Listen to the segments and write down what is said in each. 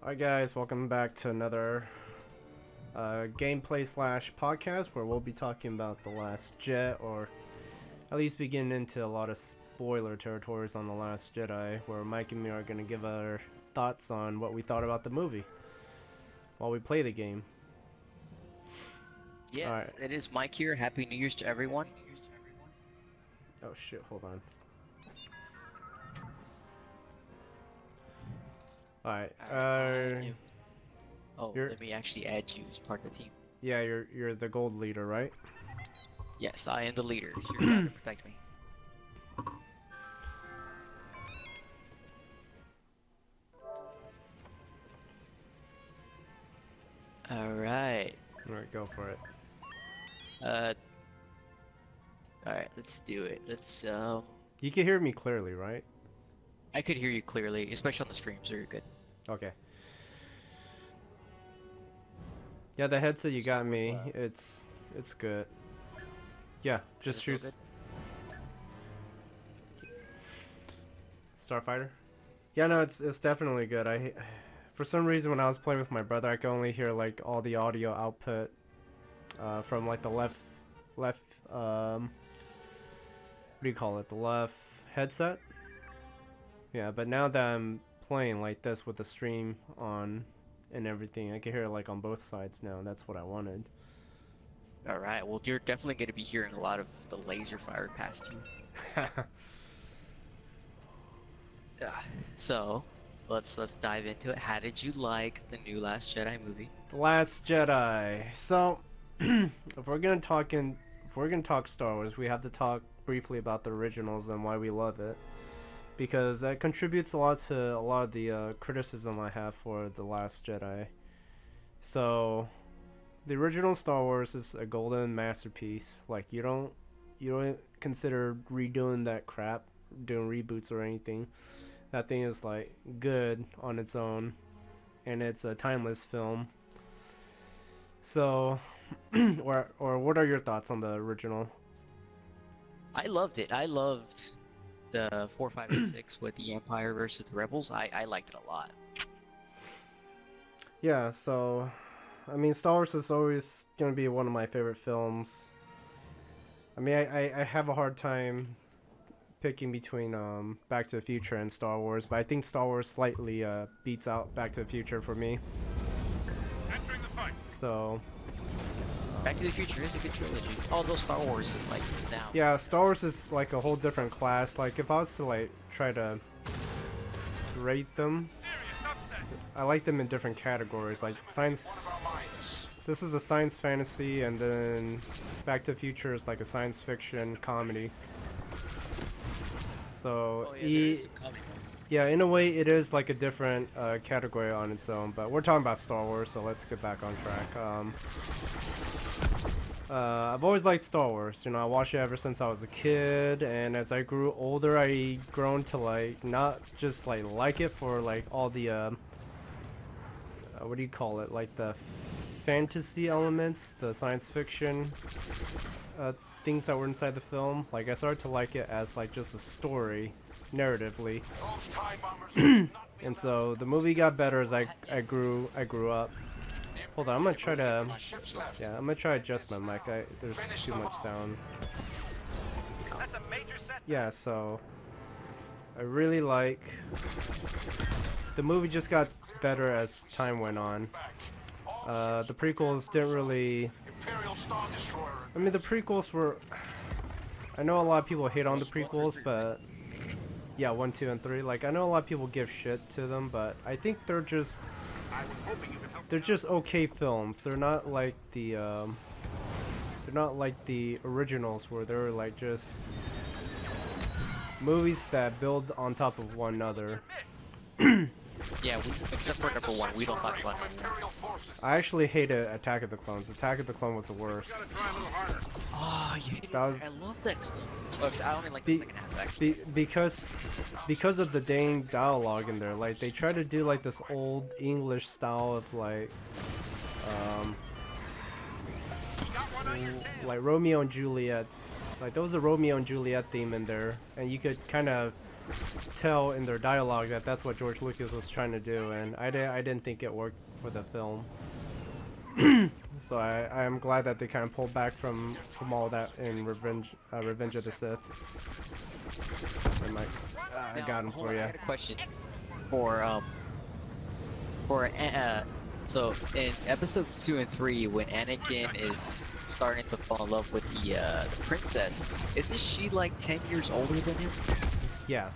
Alright guys, welcome back to another gameplay slash podcast where we'll be talking about The Last Jet, or at least be getting into a lot of spoiler territories on The Last Jedi, where Mike and me are going to give our thoughts on what we thought about the movie while we play the game. Yes, it is Mike here. Happy New Year's to everyone. Oh shit, hold on. Alright, let me actually add you as part of the team. yeah, you're the gold leader, right? Yes, I am the leader. It's your job to protect me. Alright. Alright, go for it. Alright, let's do it. You can hear me clearly, right? I could hear you clearly, especially on the stream, so you're good. Okay. Yeah, the headset you got me, it's good. Yeah, just choose Starfighter. Yeah, no, it's definitely good. For some reason when I was playing with my brother, I could only hear like all the audio output from like the left what do you call it? The left headset. Yeah, but now that I'm playing like this with the stream on and everything, I can hear it like on both sides now, and that's what I wanted. Alright, well you're definitely going to be hearing a lot of the laser fire past you. So, let's dive into it. How did you like the new Last Jedi movie? The Last Jedi. So, if we're gonna talk Star Wars, we have to talk briefly about the originals and why we love it, because that contributes a lot to a lot of the criticism I have for The Last Jedi. So, the original Star Wars is a golden masterpiece. Like you don't consider redoing that crap, doing reboots or anything. That thing is like good on its own, and it's a timeless film. So, or what are your thoughts on the original? I loved it. I loved the 4, 5, and 6 with the Empire versus the Rebels. I liked it a lot. Yeah, so I mean, Star Wars is always gonna be one of my favorite films. I mean, I have a hard time picking between Back to the Future and Star Wars, but I think Star Wars slightly beats out Back to the Future for me. Entering the fight. So Back to the Future is a good trilogy. Although Star Wars is like down. yeah, Star Wars is like a whole different class. Like if I was to like try to rate them, I like them in different categories. Like science, this is a science fantasy, and then Back to the Future is like a science fiction comedy. So yeah, in a way it is like a different category on its own, but we're talking about Star Wars, so let's get back on track. I've always liked Star Wars, you know, I watched it ever since I was a kid, and as I grew older I grown to like not just like it for like all the what do you call it, like the fantasy elements, the science fiction things that were inside the film. Like I started to like it as like just a story narratively. And so the movie got better as I grew up. Hold on, I'm gonna try to adjust my mic. There's too much sound. Yeah, so I really like the movie. Just got better as time went on. The prequels didn't really, I mean, the prequels were, I know a lot of people hate on the prequels, but yeah, 1, 2, and 3, like I know a lot of people give shit to them, but I think they're just okay films. They're not like the originals where they're like just movies that build on top of one another. Yeah, except for number 1, we don't talk about number 1. I actually hated Attack of the Clones. Attack of the Clone was the worst. Oh, you hated that? I love that clone. Oh, I only like the second half actually. Because of the dang dialogue in there. Like they try to do like this old English style of like Romeo and Juliet. Like there was a Romeo and Juliet theme in there, and you could kind of tell in their dialogue that that's what George Lucas was trying to do, and I didn't think it worked for the film. So I am glad that they kind of pulled back from all that in Revenge of the Sith. And like, I got him for you. I got a question for so in episodes 2 and 3, when Anakin is starting to fall in love with the princess, isn't she like 10 years older than him? Yeah.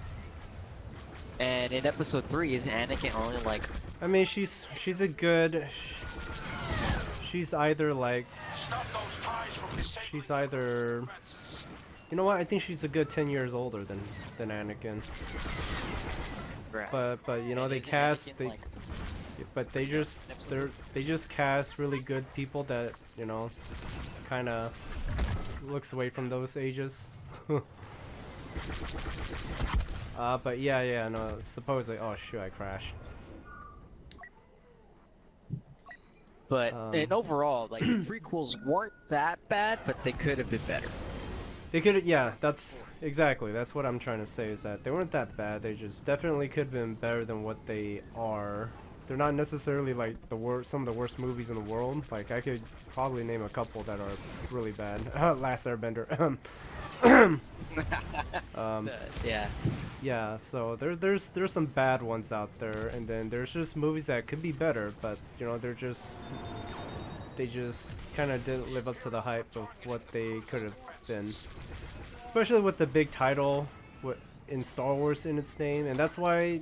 And in episode 3, isn't Anakin only like? I mean, she's a good. She's either like. She's either. You know what? I think she's a good 10 years older than Anakin. Right. But you know And they isn't cast Anakin, they. like, But they just cast really good people that, you know, kind of looks away from those ages. But yeah, no, supposedly. Oh shoot, I crashed. But and overall, like the prequels weren't that bad, but they could have been better. They could, yeah, that's exactly. That's what I'm trying to say, is that they weren't that bad. They just definitely could have been better than what they are. They're not necessarily like some of the worst movies in the world. Like I could probably name a couple that are really bad. Last Airbender. Yeah. Yeah. So there's some bad ones out there, and then there's just movies that could be better, but you know they just kind of didn't live up to the hype of what they could have been. Especially with the big title in Star Wars in its name, and that's why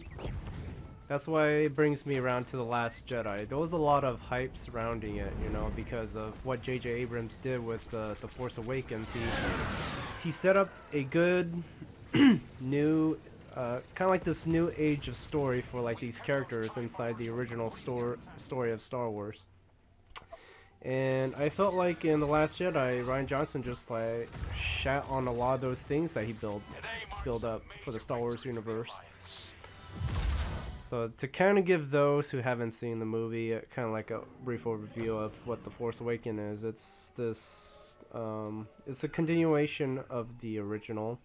it brings me around to The Last Jedi. There was a lot of hype surrounding it, you know, because of what J.J. Abrams did with The Force Awakens. He set up a good new, kind of like this new age of story for like these characters inside the original story of Star Wars. And I felt like in The Last Jedi, Rian Johnson just like shat on a lot of those things that he built up for the Star Wars universe. So to kind of give those who haven't seen the movie kind of like a brief overview of what The Force Awakens is, it's a continuation of the original.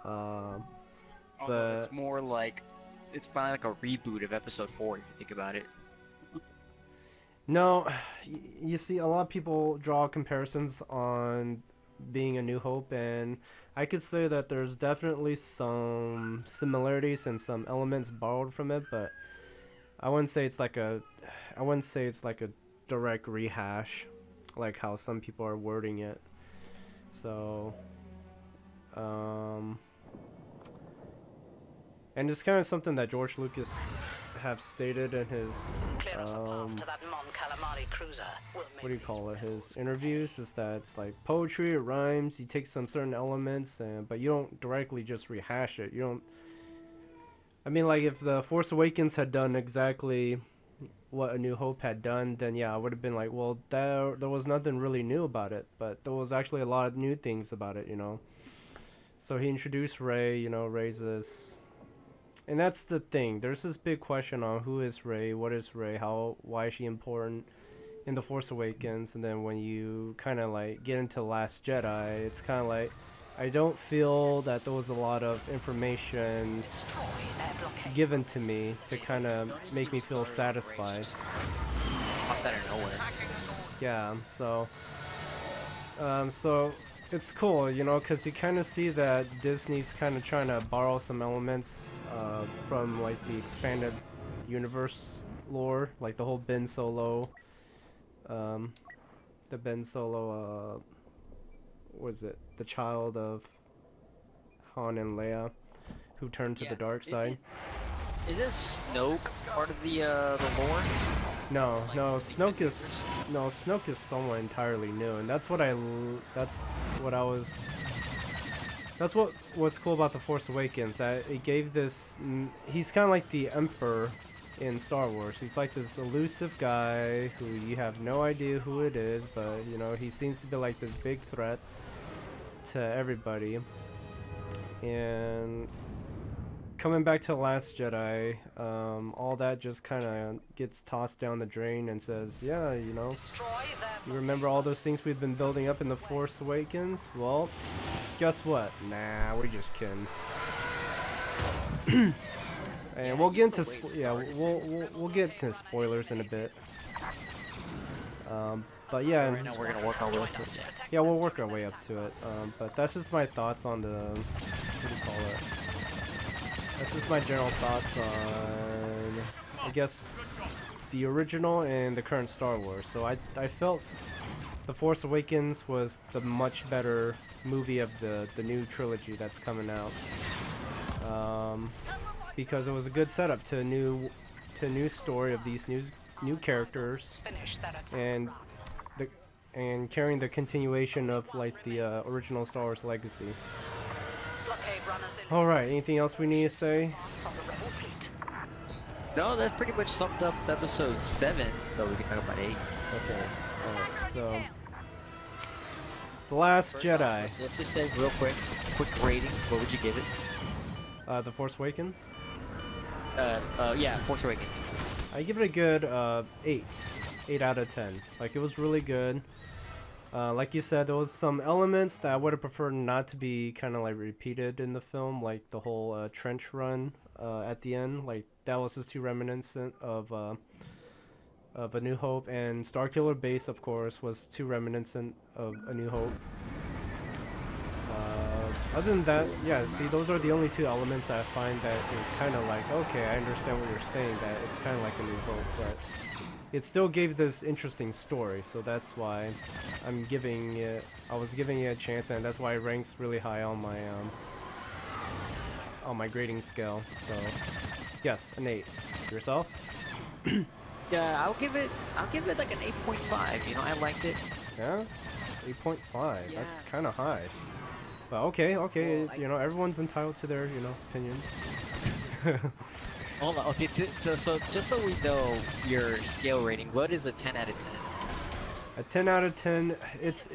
Although But it's more like it's probably like a reboot of Episode 4 if you think about it. no, you see, a lot of people draw comparisons on being A New Hope, and I could say that there's definitely some similarities and some elements borrowed from it, but I wouldn't say it's like a direct rehash, like how some people are wording it. So, and it's kind of something that George Lucas have stated in his what do you call it, his interviews, is that it's like poetry, it rhymes, you take some certain elements, but you don't directly just rehash it. You don't, I mean, like if The Force Awakens had done exactly what A New Hope had done, then yeah, I would have been like, well, there was nothing really new about it, but there was actually a lot of new things about it, you know. So he introduced Rey, you know, Rey's this. And that's the thing. There's this big question on who is Rey, what is Rey, why is she important in The Force Awakens, and then when you kind of like get into Last Jedi, it's kind of like I don't feel that there was a lot of information given to me to kind of make me feel satisfied. Popped out of nowhere. Yeah, so it's cool, you know, because you kind of see that Disney's kind of trying to borrow some elements from like the expanded universe lore, like the whole Ben Solo, was it the child of Han and Leia, who turned to the dark side? Isn't Snoke part of the lore? No, Snoke is someone entirely new, and that's what was cool about The Force Awakens, that it gave this, he's kind of like the Emperor in Star Wars. He's like this elusive guy who you have no idea who it is, but you know, he seems to be like this big threat to everybody. And coming back to The Last Jedi, all that just kind of gets tossed down the drain and says, yeah, you know, you remember all those things we've been building up in The Force Awakens? Well, guess what? Nah, we're just kidding. And we'll get into the way it yeah, started, we'll get to spoilers in a bit. But yeah, Right now we're gonna work our way up to it. yeah, we'll work our way up to it. But that's just my thoughts on the what do you call it? That's just my general thoughts on, I guess, the original and the current Star Wars. So I felt The Force Awakens was the much better movie of the new trilogy that's coming out. Because it was a good setup to a new story of these new characters, and carrying the continuation of like the original Star Wars legacy. All right, anything else we need to say? No, that pretty much summed up episode 7, so we can talk about 8. Okay. All right. So, The Last First Jedi. off, let's just say real quick rating. What would you give it? The Force Awakens. Yeah, Force Awakens. I give it a good 8. 8 out of 10. Like, it was really good. Like you said, there was some elements that I would have preferred not to be kind of like repeated in the film, like the whole trench run at the end. Like, that was just too reminiscent of A New Hope, and Starkiller Base, of course, was too reminiscent of A New Hope. Other than that, yeah, see, those are the only two elements that I find that is kind of like, okay, I understand what you're saying, that it's kind of like A New Hope, but it still gave this interesting story, so that's why I was giving it a chance, and that's why it ranks really high on my grading scale. So, yes, an 8. Yourself? Yeah, I'll give it like an 8.5. You know, I liked it. Yeah? 8.5. Yeah. That's kind of high. But okay, Well, you know, everyone's entitled to their, opinions. Hold on. Okay, so it's just so we know your scale rating. What is a 10 out of 10? A 10 out of 10, it's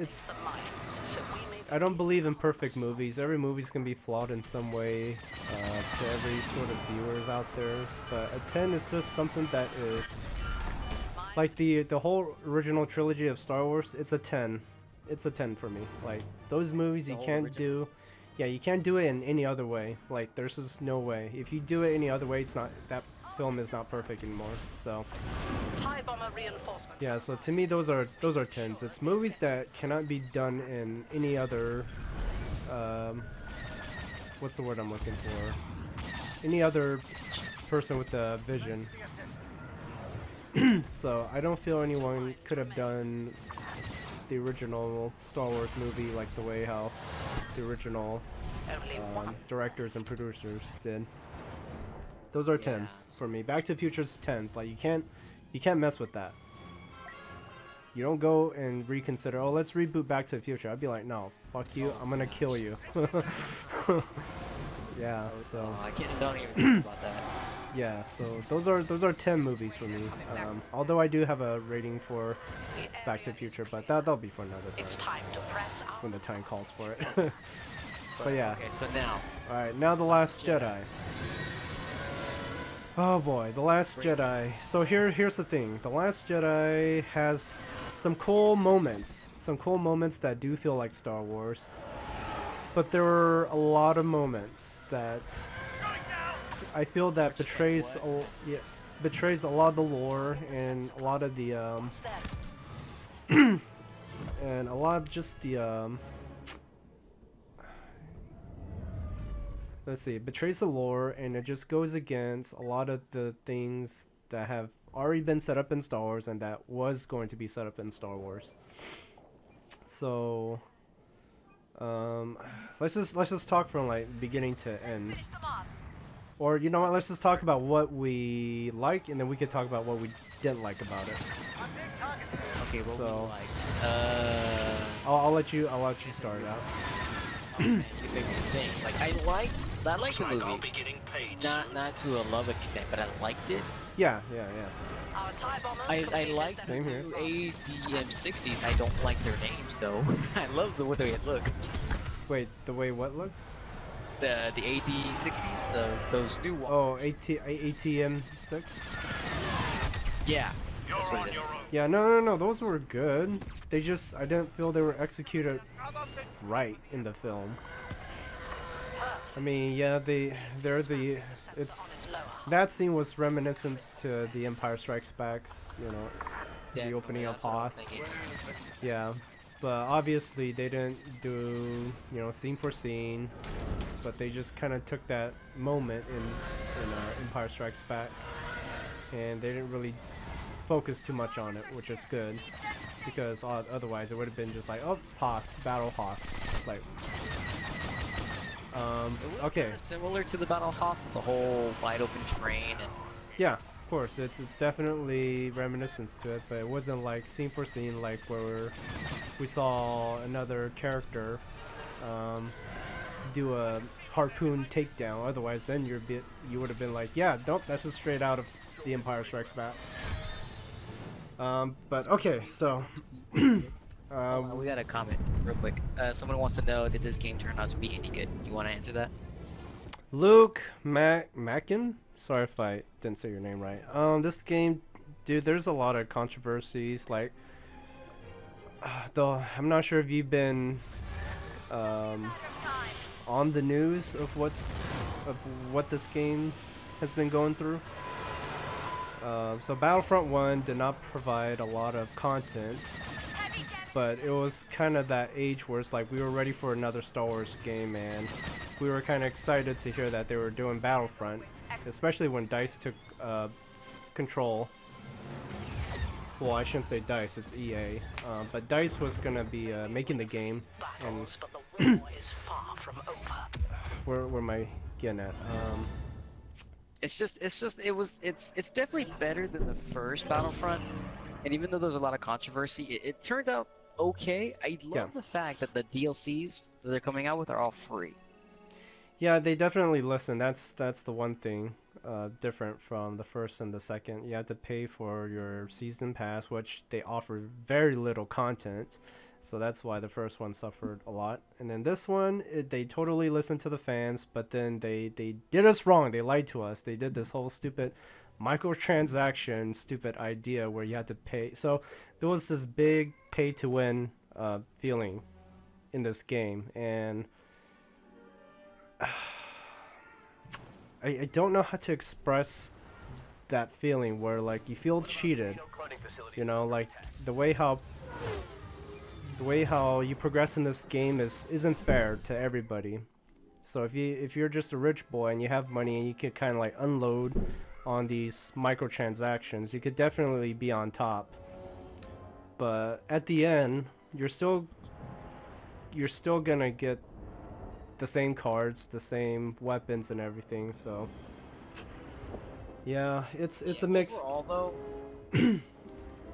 I don't believe in perfect movies. Every movie's gonna be flawed in some way to every sort of viewers out there. But a 10 is just something that is like the whole original trilogy of Star Wars. It's a 10. It's a 10 for me. Like, those movies you can't do. Yeah, you can't do it in any other way. Like, there's just no way. If you do it any other way, that film is not perfect anymore. So yeah, so to me those are 10s. It's movies that cannot be done in any other what's the word I'm looking for? Any other person with a vision. So I don't feel anyone could have done the original Star Wars movie like the way how the original directors and producers did. Those are 10s for me. Back to the Future's 10s. Like, you can't mess with that. You don't go and reconsider, oh, let's reboot Back to the Future. I'd be like, no, fuck you, I'm gonna kill you. Yeah, so I don't even think about that. yeah, so those are 10 movies for me. Although I do have a rating for Back to the Future, but that'll be for another time. When the time calls for it. But yeah. Okay, so now. Alright, now The Last Jedi. Oh boy, The Last Jedi. So here's the thing. The Last Jedi has some cool moments. Some cool moments that do feel like Star Wars. But there were a lot of moments that I feel that betrays a lot of the lore and a lot of the and a lot of just the let's see, it betrays the lore, and it just goes against a lot of the things that have already been set up in Star Wars and that was going to be set up in Star Wars. So let's just talk from like beginning to end. Or you know what, let's just talk about what we like, and then we could talk about what we didn't like about it. Okay, what So, we liked. I'll let you start it out. Oh, man, you made me think. Like, I liked the movie. Not to a love extent, but I liked it. Yeah. I liked the Same here. new ADM60s. I don't like their names though. I love the way they look. Wait, the way what looks? The AD60s, those new ones. Oh, ATM6? Yeah, that's what it is. Yeah, no, those were good. They just, I didn't feel they were executed right in the film. I mean, yeah, they're the it's that scene was reminiscent to the Empire Strikes Back's, you know, the Definitely, opening of that's what I was Hoth. thinking. Yeah, but obviously they didn't do, you know, scene for scene, but they just kind of took that moment in Empire Strikes Back, and they didn't really focus too much on it, which is good, because otherwise it would have been just like, oh, it's Hoth, Battle Hoth, like. It was Okay. kind of similar to the Battle Hoth, the whole wide open terrain and Yeah, of course, it's definitely reminiscence to it, but it wasn't like scene for scene like where we saw another character do a harpoon takedown. Otherwise, then you would have been like, yeah, nope, that's just straight out of The Empire Strikes Back. But okay, so we got a comment real quick. Someone wants to know, did this game turn out to be any good? You want to answer that? Luke Mackin? Sorry if I didn't say your name right. This game, dude, there's a lot of controversies. Like, though I'm not sure if you've been on the news of what this game has been going through. So Battlefront 1 did not provide a lot of content, but it was kind of that age where it's like we were ready for another Star Wars game, and we were kind of excited to hear that they were doing Battlefront, especially when DICE took control. Well, I shouldn't say DICE, it's EA, but DICE was gonna be making the game, and where am I getting at? It's definitely better than the first Battlefront, and even though there's a lot of controversy, it turned out okay. I love the fact that the DLCs that they're coming out with are all free. Yeah, they definitely listen. That's the one thing different from the first and the second. You had to pay for your season pass, which they offer very little content. So that's why the first one suffered a lot. And then this one, they totally listened to the fans, but then they did us wrong. They lied to us. They did this whole stupid microtransaction, stupid idea where you had to pay. So there was this big pay-to-win feeling in this game, and I don't know how to express that feeling where like you feel cheated, you know, like the way how you progress in this game isn't fair to everybody. So if you're just a rich boy and you have money and you can kind of like unload on these microtransactions, you could definitely be on top. But at the end, you're still gonna get the same cards, the same weapons and everything. So yeah, it's a mix. Overall, though,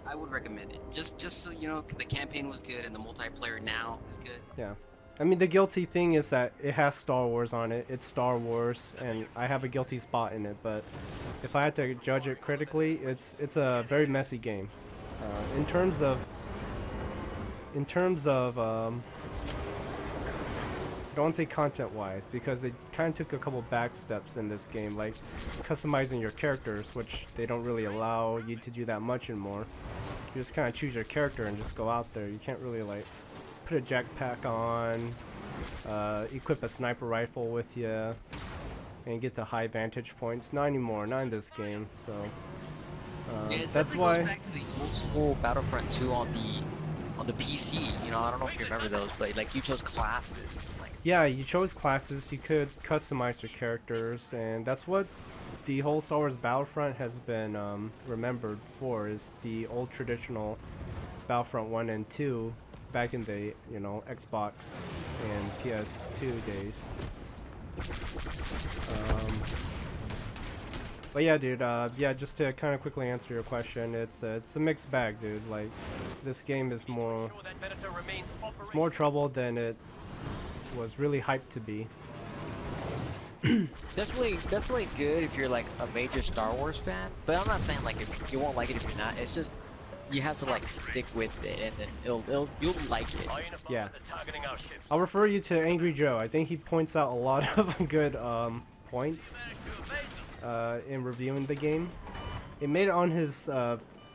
I would recommend it. Just so you know, the campaign was good and the multiplayer now is good. Yeah. I mean, the guilty thing is that it has Star Wars on it. It's Star Wars, and I have a guilty spot in it. But if I had to judge it critically, it's a very messy game. In terms of I don't want to say content-wise, because they kind of took a couple back steps in this game, like customizing your characters, which they don't really allow you to do that much anymore. You just kind of choose your character and just go out there. You can't really like put a jetpack on, equip a sniper rifle with you, and get to high vantage points. Not anymore, not in this game. So Yeah, it that's definitely why. goes back to the old school Battlefront 2 on the PC. You know, I don't know if you remember those, but like you chose classes. Like, Yeah, you chose classes, you could customize your characters, and that's what the whole Star Wars Battlefront has been remembered for, is the old traditional Battlefront 1 and 2 back in the, you know, Xbox and PS2 days. But yeah, dude, yeah, just to kind of quickly answer your question, it's a mixed bag, dude. Like, this game is more trouble than it was really hyped to be. definitely good if you're like a major Star Wars fan. But I'm not saying like if you won't like it if you're not. It's just you have to like stick with it, and then you'll like it. Yeah. I'll refer you to Angry Joe. I think he points out a lot of good points in reviewing the game. It made it on his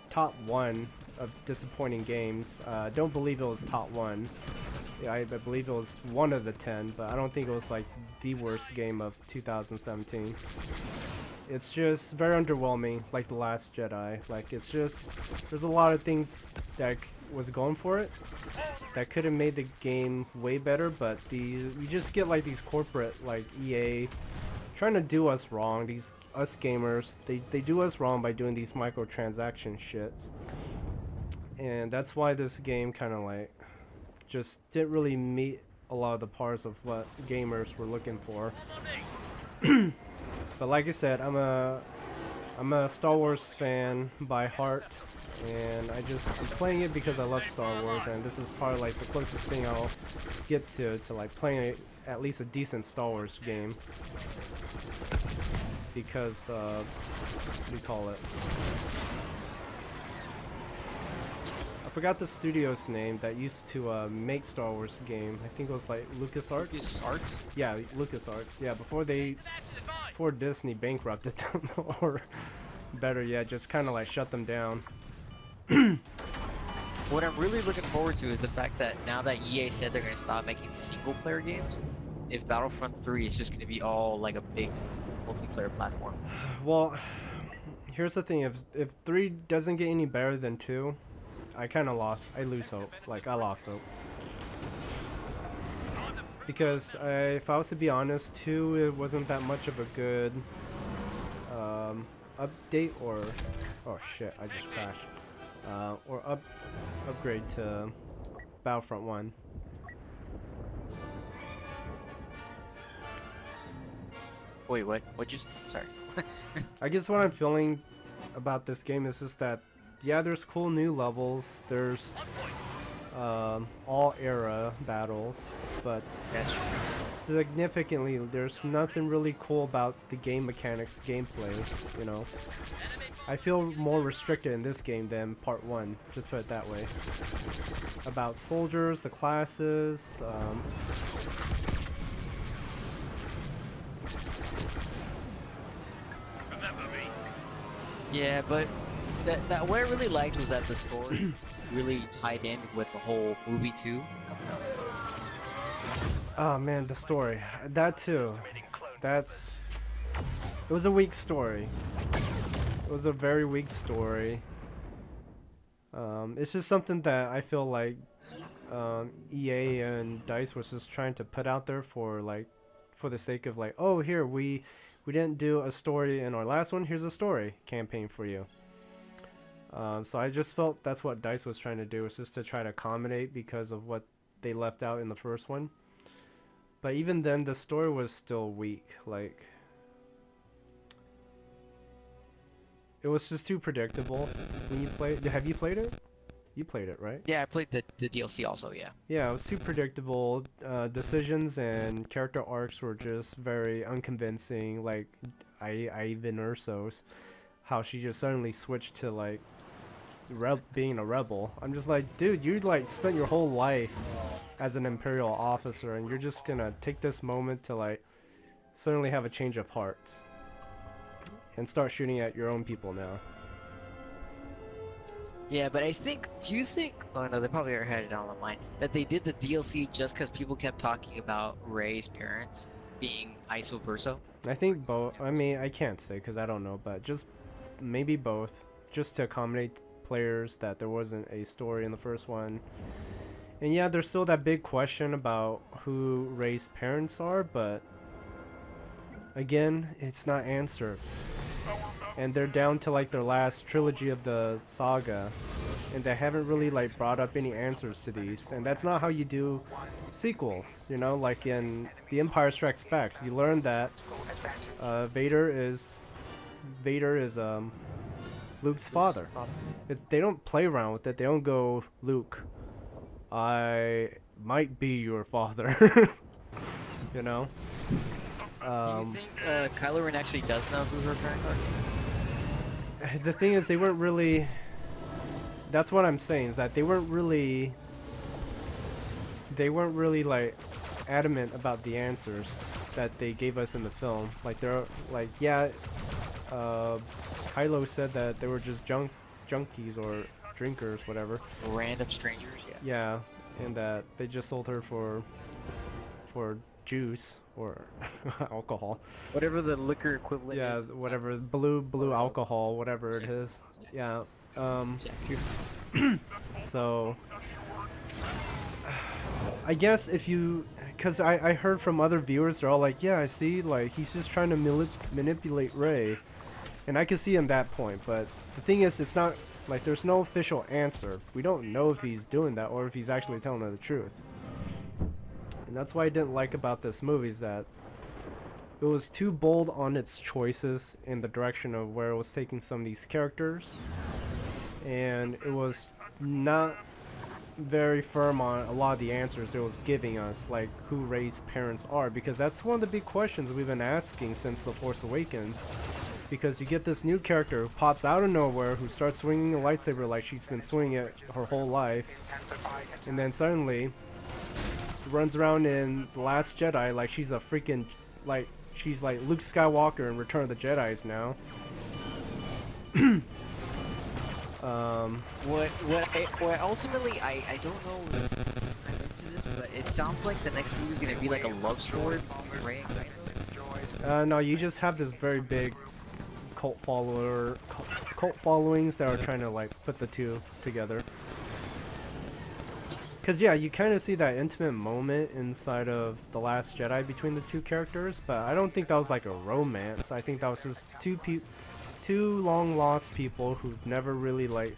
top 1 of disappointing games. Don't believe it was top 1. Yeah, I believe it was one of the 10, but I don't think it was like the worst game of 2017. It's just very underwhelming, like The Last Jedi. Like, it's just, there's a lot of things that was going for it that could have made the game way better, but you just get like these corporate, like EA, trying to do us wrong. Us gamers, they do us wrong by doing these microtransaction shits. And that's why this game kind of like just didn't really meet a lot of the parts of what gamers were looking for. But like I said, I'm a Star Wars fan by heart, and I'm playing it because I love Star Wars, and this is probably like the closest thing I'll get to like playing at least a decent Star Wars game. Because what do you call it? I forgot the studio's name that used to make Star Wars game. I think it was like LucasArts. LucasArts? Yeah, LucasArts. Yeah, before Disney bankrupted them, or better yet, just kind of like shut them down. What I'm really looking forward to is the fact that now that EA said they're gonna stop making single-player games, if Battlefront 3 is just gonna be all like a big multiplayer platform. Well, here's the thing: if 3 doesn't get any better than 2. I lose hope. Like, I lost hope. Because if I was to be honest, 2, it wasn't that much of a good update or... Oh shit, I just crashed. Or upgrade to Battlefront 1. Wait, what? Sorry. I guess what I'm feeling about this game is just that, yeah, there's cool new levels, there's all era battles, but significantly there's nothing really cool about the game mechanics, gameplay, you know. I feel more restricted in this game than part 1, just put it that way. About soldiers, the classes, Yeah, but that what I really liked was that the story really tied in with the whole movie too. Oh man, the story. That too. It was a weak story. It was a very weak story. It's just something that I feel like EA and DICE was just trying to put out there for the sake of like, oh, here we didn't do a story in our last one, here's a story campaign for you. So I just felt that's what DICE was trying to do, was just to try to accommodate because of what they left out in the first one. But even then, the story was still weak. Like, it was just too predictable when you play. Have you played it? You played it, right? Yeah, I played the DLC also, yeah. Yeah, it was too predictable. Decisions and character arcs were just very unconvincing. Like, Ivan Urso's, how she just suddenly switched to like being a rebel. I'm just like, dude, you like spent your whole life as an Imperial officer, and you're just gonna take this moment to like suddenly have a change of hearts and start shooting at your own people now. Yeah, but do you think, oh no, they probably already had it on the mind, that they did the DLC just because people kept talking about Rey's parents being ISO Verso? I think both. I mean, I can't say because I don't know, but just maybe both, just to accommodate players that there wasn't a story in the first one. And yeah, there's still that big question about who Rey's parents are, but again, it's not answered. And they're down to like their last trilogy of the saga, and they haven't really like brought up any answers to these. And that's not how you do sequels, you know, like in The Empire Strikes Back. You learn that Vader is Luke's father. They don't play around with it. They don't go, Luke, I might be your father. You know? Do you think Kylo Ren actually does know who her parents are? The thing is, they weren't really... That's what I'm saying, is that they weren't really like adamant about the answers that they gave us in the film. Like, they're like, yeah, Kylo said that they were just junkies or drinkers, whatever. Random strangers, yeah. Yeah, and that they just sold her for juice or alcohol. Whatever the liquor equivalent Yeah, is. whatever, blue Or, alcohol, whatever it Jack. is. Yeah. Jack. So I guess if you, cause I heard from other viewers, they're all like, yeah, I see, like he's just trying to manipulate Rey, and I can see him that point. But the thing is, it's not like there's no official answer. We don't know if he's doing that or if he's actually telling her the truth. And that's what I didn't like about this movie, is that it was too bold on its choices in the direction of where it was taking some of these characters, and it was not very firm on a lot of the answers it was giving us, like who Rey's parents are, because that's one of the big questions we've been asking since The Force Awakens. Because you get this new character who pops out of nowhere, who starts swinging a lightsaber like she's been swinging it her whole life, and then suddenly runs around in The Last Jedi like she's a freaking, like she's like Luke Skywalker in Return of the Jedis now. What ultimately I don't know if I'm into this, but it sounds like the next movie is gonna be like a love story between Rey and Kylo. No, you just have this very big cult followings that are trying to like put the two together. Cause yeah, you kind of see that intimate moment inside of The Last Jedi between the two characters, but I don't think that was like a romance. I think that was just two long lost people who've never really like,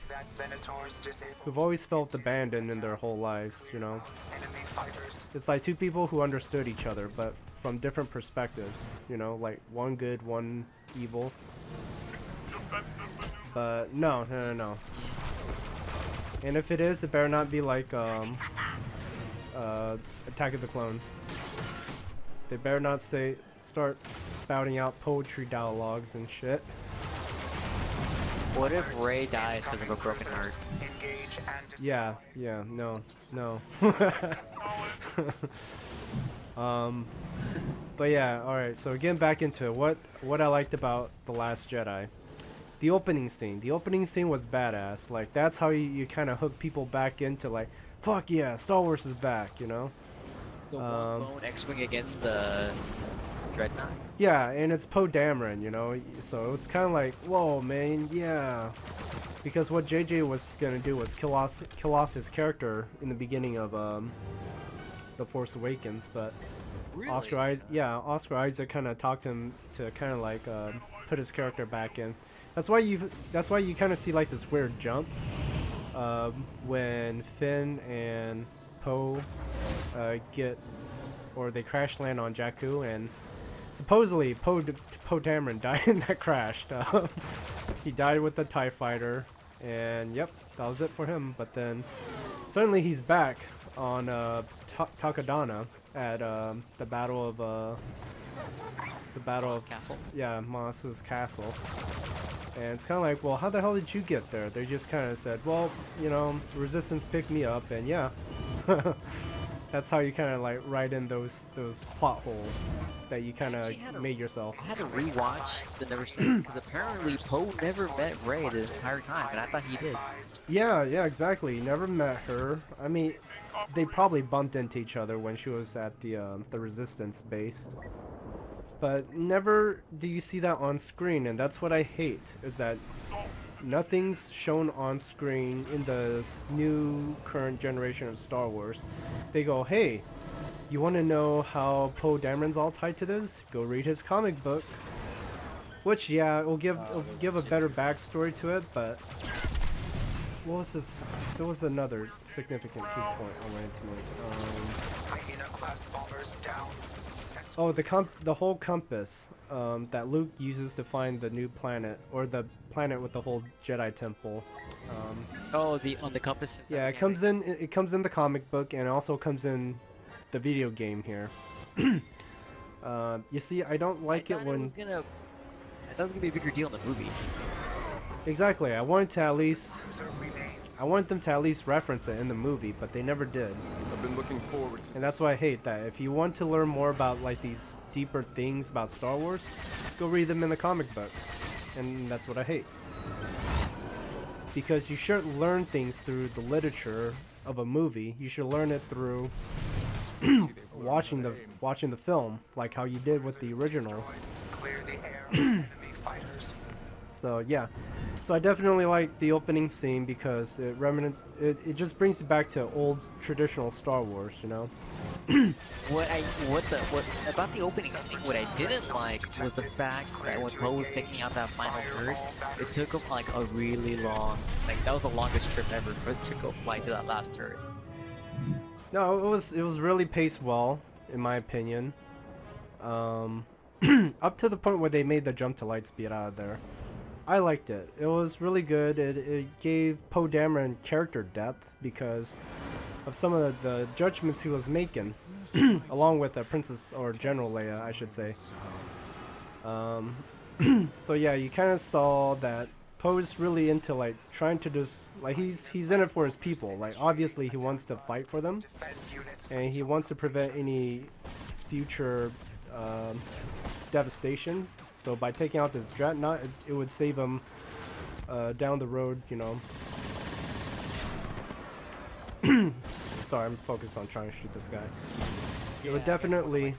who've always felt abandoned in their whole lives, you know. It's like two people who understood each other, but from different perspectives, you know, like one good, one evil. But no. And if it is, it better not be like Attack of the Clones. They better not start spouting out poetry dialogues and shit. What if Rey dies because of a broken heart? Yeah, no. But yeah, alright, so getting back into what I liked about The Last Jedi. The opening scene. The opening scene was badass. Like, that's how you kind of hook people back into, like, fuck yeah, Star Wars is back, you know? The one bone X-Wing against the Dreadnought? Yeah, and it's Poe Dameron, you know? So it's kind of like, whoa, man, yeah. Because what JJ was going to do was kill off his character in the beginning of The Force Awakens, but Really? Oscar Isaac kind of talked him to kind of like put his character back in. That's why you kind of see like this weird jump when Finn and Poe they crash land on Jakku, and supposedly Poe Dameron died in that crash. He died with the TIE fighter, and yep, that was it for him. But then suddenly he's back on Takodana at the battle of Castle. Yeah, Moss's castle. And it's kind of like, well, how the hell did you get there? They just kind of said, well, you know, Resistance picked me up, and yeah. That's how you kind of like write in those plot holes that you kind of made yourself. I had to rewatch the Never Seen because apparently Poe never met Rey the entire time, and I thought he did. Yeah, exactly. He never met her. I mean, they probably bumped into each other when she was at the Resistance base. But never do you see that on screen, and that's what I hate, is that nothing's shown on screen in the new current generation of Star Wars. They go, hey, you want to know how Poe Dameron's all tied to this? Go read his comic book. Which, yeah, it'll give a better backstory to it, but what was this? There was another significant key point I wanted to make. Hyena-class bombers down. Oh, the whole compass that Luke uses to find the new planet, or the planet with the whole Jedi temple. On the compass. Yeah, it comes in the comic book, and it also comes in the video game here. You see, I don't like it when. I thought it was gonna be a bigger deal in the movie. Exactly. I wanted them to at least reference it in the movie, but they never did. I've been looking forward to. And that's why I hate that. If you want to learn more about like these deeper things about Star Wars, go read them in the comic book. And that's what I hate. Because you shouldn't learn things through the literature of a movie. You should learn it through watching the film, like how you did with the originals. Clear the air of enemy fighters. So yeah, so I definitely like the opening scene because it just brings you back to old traditional Star Wars, you know. What about the opening scene? What I didn't like was the fact that when Poe was taking out that final turret, it took him like a really long, like that was the longest trip ever for it to go fly to that last turret. No, it was really paced well, in my opinion. Up to the point where they made the jump to lightspeed out of there. I liked it. It was really good. It gave Poe Dameron character depth because of some of the judgments he was making, along with Princess or General Leia, I should say. So yeah, you kind of saw that Poe's really into like trying to just like he's in it for his people. Like obviously he wants to fight for them, and he wants to prevent any future devastation. So by taking out this dreadnought, it would save him down the road, you know. Sorry, I'm focused on trying to shoot this guy. It would definitely,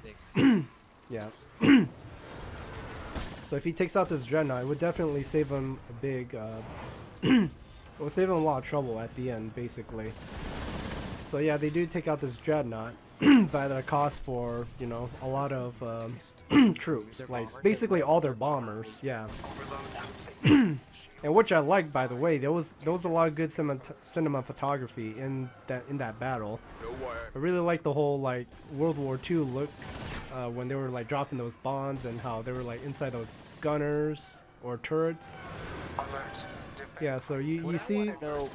yeah. So if he takes out this dreadnought, it would definitely save him a big, it will save him a lot of trouble at the end, basically. So yeah, they do take out this dreadnought, but at a cost for, you know, a lot of troops, like basically all their bombers, yeah. And which I like, by the way. There was a lot of good cinema photography in that battle. I really like the whole like World War II look when they were like dropping those bombs and how they were like inside those gunners or turrets. Yeah, so you see. What I know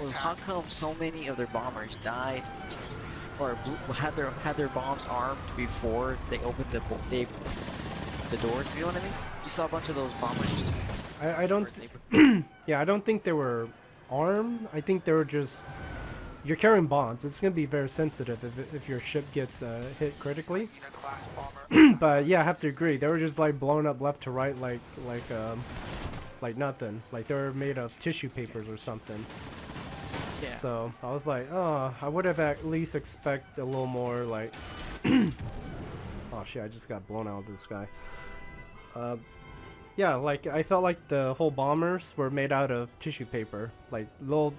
was how come so many of their bombers died or had their bombs armed before they opened the door. You know what I mean? You saw a bunch of those bombers just. I don't. Yeah, I don't think they were armed. I think they were just. You're carrying bombs. It's gonna be very sensitive if your ship gets hit critically. But yeah, I have to agree. They were just like blown up left to right, like nothing. Like they were made of tissue papers or something. Yeah. So I was like, oh, I would have at least expect a little more like. Oh shit! I just got blown out of the sky. Yeah, like I felt like the whole bombers were made out of tissue paper, like little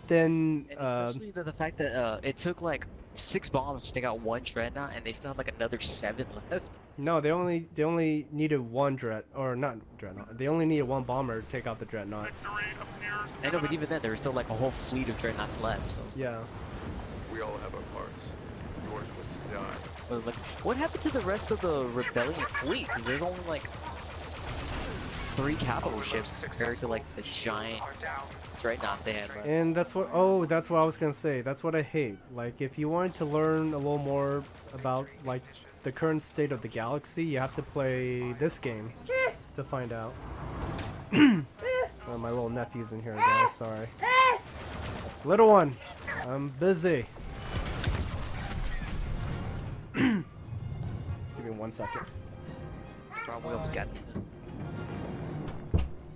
thin. And especially the fact that it took like 6 bombs to take out one dreadnought, and they still have like another 7 left. No, they only needed one not dreadnought. They only needed one bomber to take out the dreadnought. I know, but even then, there was still like a whole fleet of dreadnoughts left. So yeah. We all have our parts. You weren't supposed to die. like, what happened to the rest of the rebellion fleet? Because there's only like 3 capital ships compared to like the giant dreadnoughts they had. And that's what I was gonna say. That's what I hate. Like if you wanted to learn a little more about like the current state of the galaxy, you have to play this game to find out. Oh, my little nephew's in here, guys. Sorry. Little one, I'm busy. Give me 1 second. Probably almost got this.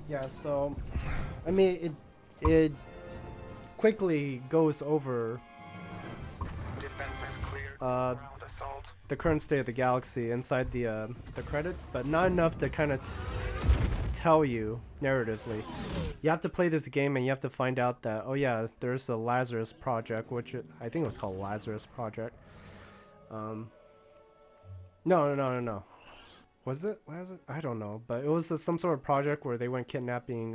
Yeah, so I mean it quickly goes over the current state of the galaxy inside the credits, but not enough to kind of tell you narratively. You have to play this game and you have to find out that, oh yeah, there's a Lazarus project, which I think it was called Lazarus Project. No. Was it Lazarus? I don't know, but it was some sort of project where they went kidnapping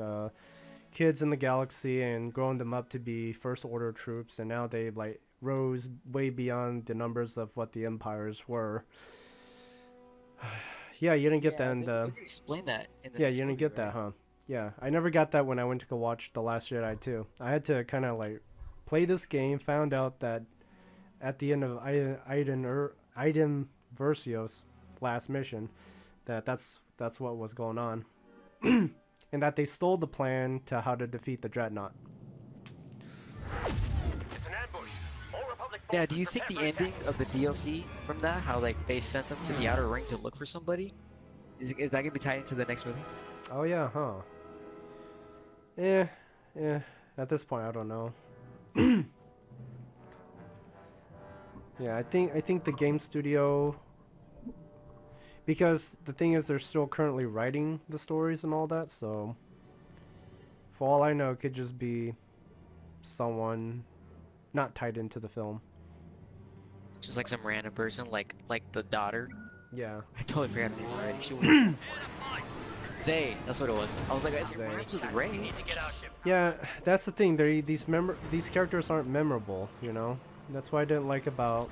kids in the galaxy and growing them up to be First Order troops, and now they like rose way beyond the numbers of what the empires were. Yeah, you didn't get that in the. Explain that. Yeah, you didn't get that, huh? Yeah, I never got that when I went to go watch The Last Jedi too. I had to kind of like play this game, found out that at the end of Iden Versio's last mission, that's what was going on, and that they stole the plan to how to defeat the dreadnought. Yeah, do you think the ending of the DLC from that, how like they sent them to the Outer Ring to look for somebody, is that gonna be tied into the next movie? Oh yeah, huh? Yeah. At this point, I don't know. Yeah, I think the game studio, because the thing is they're still currently writing the stories and all that, so for all I know it could just be someone not tied into the film. Just like some random person, like the daughter. Yeah. I totally forgot her name already. She was Zay. That's what it was. I was like, is it Zay. rhymes with Ray? Yeah, that's the thing. These characters aren't memorable, you know. That's why I didn't like about.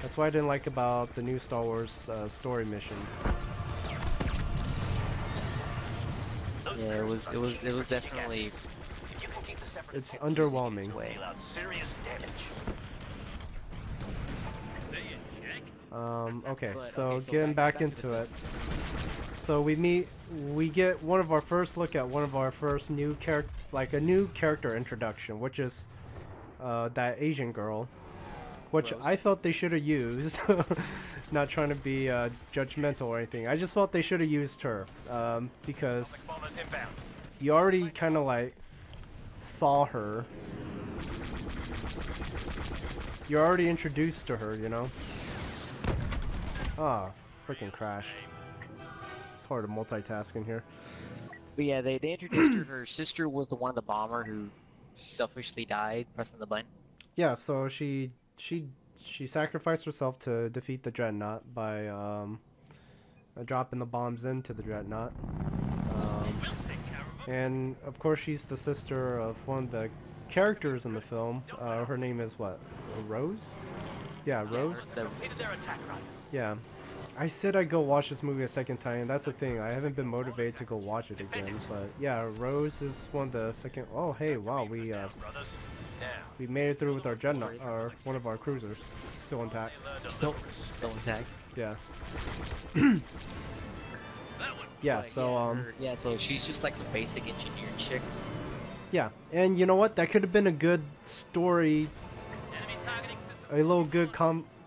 That's why I didn't like about the new Star Wars story mission. Yeah, it was definitely It's underwhelming. way. Okay, But, so okay, so getting back back to into it. So we get one of our first look at one of our first new character, like a new character introduction, which is that Asian girl, which Rose. I felt they should have used. Not trying to be judgmental or anything. I just felt they should have used her because you already kind of like saw her. You're already introduced to her, you know. Ah, freaking crashed. It's hard to multitask in here. But yeah, they introduced her. Her sister was the one of the bomber who selfishly died pressing the button. Yeah, so she sacrificed herself to defeat the Dreadnought by dropping the bombs into the Dreadnought. And of course she's the sister of one of the characters in the film. Her name is what? Rose? Yeah, Rose. Yeah. I said I'd go watch this movie a second time, and that's the thing. I haven't been motivated to go watch it again, but yeah, Rose is one of the second. Oh, hey, wow, we made it through with our Dreadnought, or one of our cruisers, still intact. Still intact. Yeah. Yeah. But So yeah, so she's just like some basic engineer chick. yeah, and you know what? That could have been a good story, a little good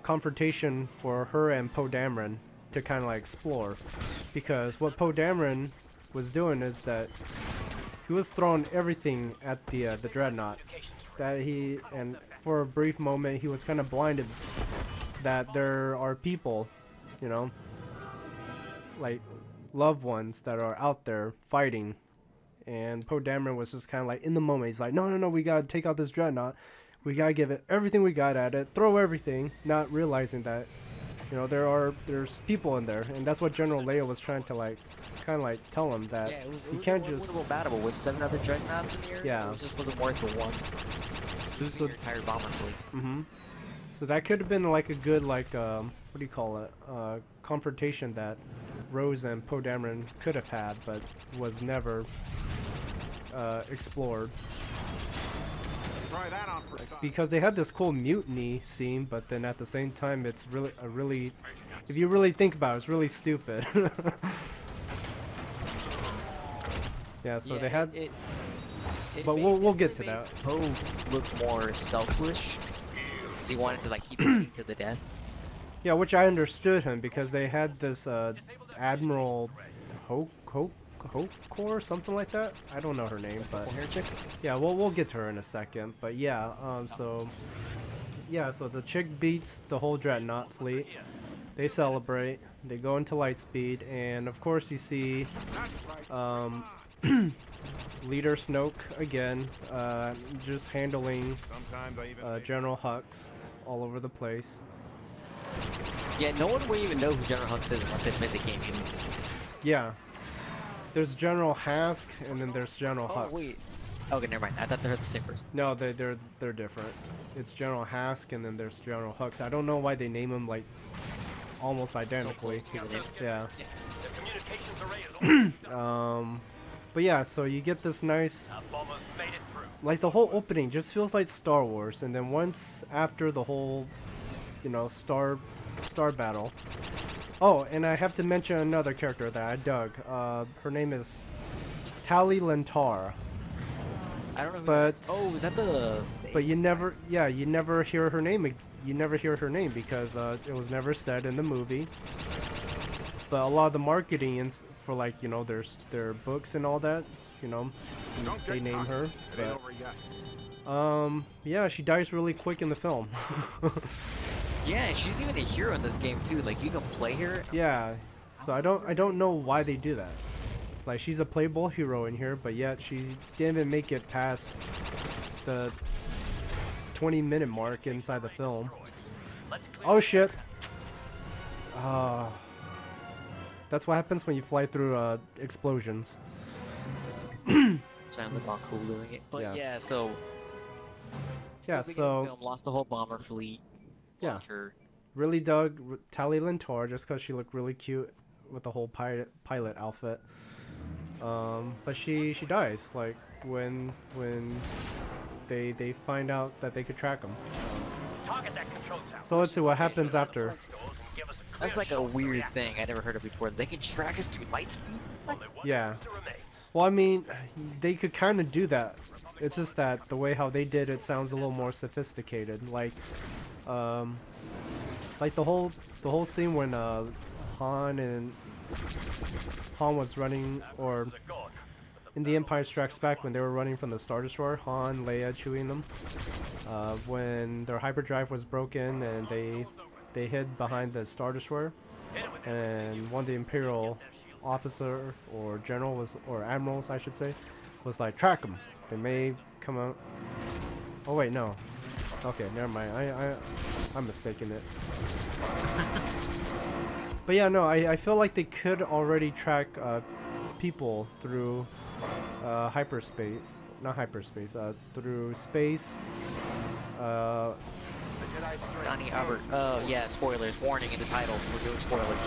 confrontation for her and Poe Dameron to kind of like explore, because what Poe Dameron was doing is that he was throwing everything at the Dreadnought. That and for a brief moment he was kind of blinded that there are people, you know, like loved ones that are out there fighting, and Poe Dameron was just kind of like in the moment. He's like, no, we gotta take out this Dreadnought. We gotta give it everything we got at it, throw everything, not realizing that, you know, there's people in there, and that's what General Leia was trying to like, kind of like tell him that you can't just. Winnable battle with 7 other dreadnoughts in here. Yeah. It just wasn't worth the one. Losing your entire bomber fleet. Mm-hmm. So that could have been like a good like what do you call it? Confrontation that Rose and Poe Dameron could have had, but was never explored. Try that on for size. Because they had this cool mutiny scene, but then at the same time it's really, if you really think about it, it's really stupid. Yeah, so Yeah, they had, it but made- we'll get it to made that. Poe look more selfish, because he wanted to like keep fighting to the death. Yeah, which I understood him, because they had this Admiral Hokor, something like that. I don't know her name, but Hair chick. yeah, we'll get to her in a second. But yeah, so the chick beats the whole Dreadnought fleet. They celebrate. They go into Lightspeed, and of course you see That's right. Leader Snoke again, just handling Sometimes I even General Hux all over the place. Yeah, no one will even know who General Hux is unless they play the game. Yeah, there's General Hask, and then there's General Hux. Oh wait. Okay, never mind. I thought they were the same person. No, they're different. It's General Hask, and then there's General Hux. I don't know why they name them like almost identically. close to the name. Yeah. The communications array is But yeah, so you get this nice, bombers made it through. like the whole opening just feels like Star Wars, and then once after the whole, you know, star battle. Oh, and I have to mention another character that I dug. Her name is Tali Lentar. I don't know. Who But- that is. Oh, is that the? But you never hear her name. You never hear her name because it was never said in the movie. But a lot of the marketing and for like, you know, their books and all that, you know, don't they get name cocky. her. It ain't But over yet. Yeah, she dies really quick in the film. Yeah, she's even a hero in this game too. Like you can play her. Yeah, so I don't know why they do that. Like she's a playable hero in here, but yet she didn't make it past the 20-minute mark inside the film. Oh shit! That's what happens when you fly through explosions. Trying to look all cool doing it. But yeah, so Yeah, still beginning of the so film, lost the whole bomber fleet. yeah, Lost her. really dug Tali Lintor just because she looked really cute with the whole pilot outfit. But she dies like when they find out that they could track him. So let's see what happens after. That's like a weird thing I never heard of before. They can track us through light speed? What? Yeah. Well, I mean, they could kind of do that. It's just that the way how they did it sounds a little more sophisticated. Like the whole scene when Han was running, or in The Empire Strikes Back when they were running from the Star Destroyer, Han, Leia, Chewie and them. When their hyperdrive was broken and they hid behind the Star Destroyer, and one of the Imperial officer or general was, or admirals I should say, was like, track them. They may come out. Oh wait, no. Okay, never mind. I'm mistaken it. But yeah, no, I feel like they could already track people through hyperspace, not hyperspace, through space. Donnie Albert. Oh yeah, spoilers. Warning in the title. We're doing spoilers.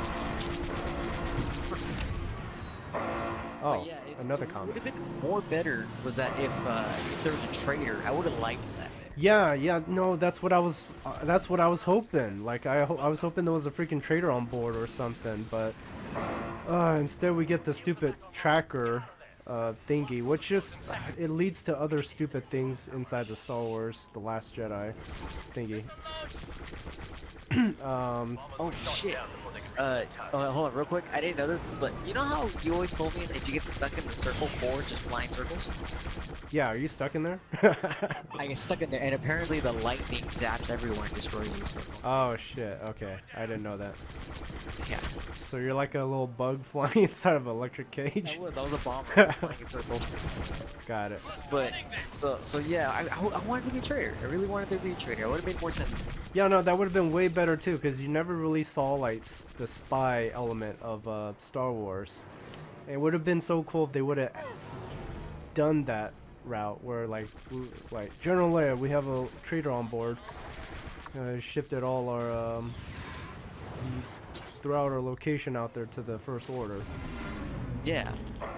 Oh, but yeah, another It comment. would have been more better was that if there was a traitor, I would have liked that. Yeah, no, that's what I was hoping. Like I was hoping there was a freaking traitor on board or something, but instead we get the stupid tracker thingy, which just it leads to other stupid things inside the Star Wars The Last Jedi thingy. Oh shit. Hold on real quick. I didn't know this, but you know how you always told me that if you get stuck in the circle 4, just fly in circles? Yeah, are you stuck in there? I get stuck in there, and apparently the lightning zaps everyone and destroys you. So. Oh shit, okay. I didn't know that. Yeah. So you're like a little bug flying inside of an electric cage? I was a bomber flying in circles. Got it. But, so yeah, I wanted to be a traitor. I really wanted there to be a traitor. I would have made more sense. Yeah, no, that would have been way better too, because you never really saw like the spy element of Star Wars. It would have been so cool if they would have done that route, where like General Leia, we have a traitor on board. Shifted all our throughout our location out there to the First Order. Yeah.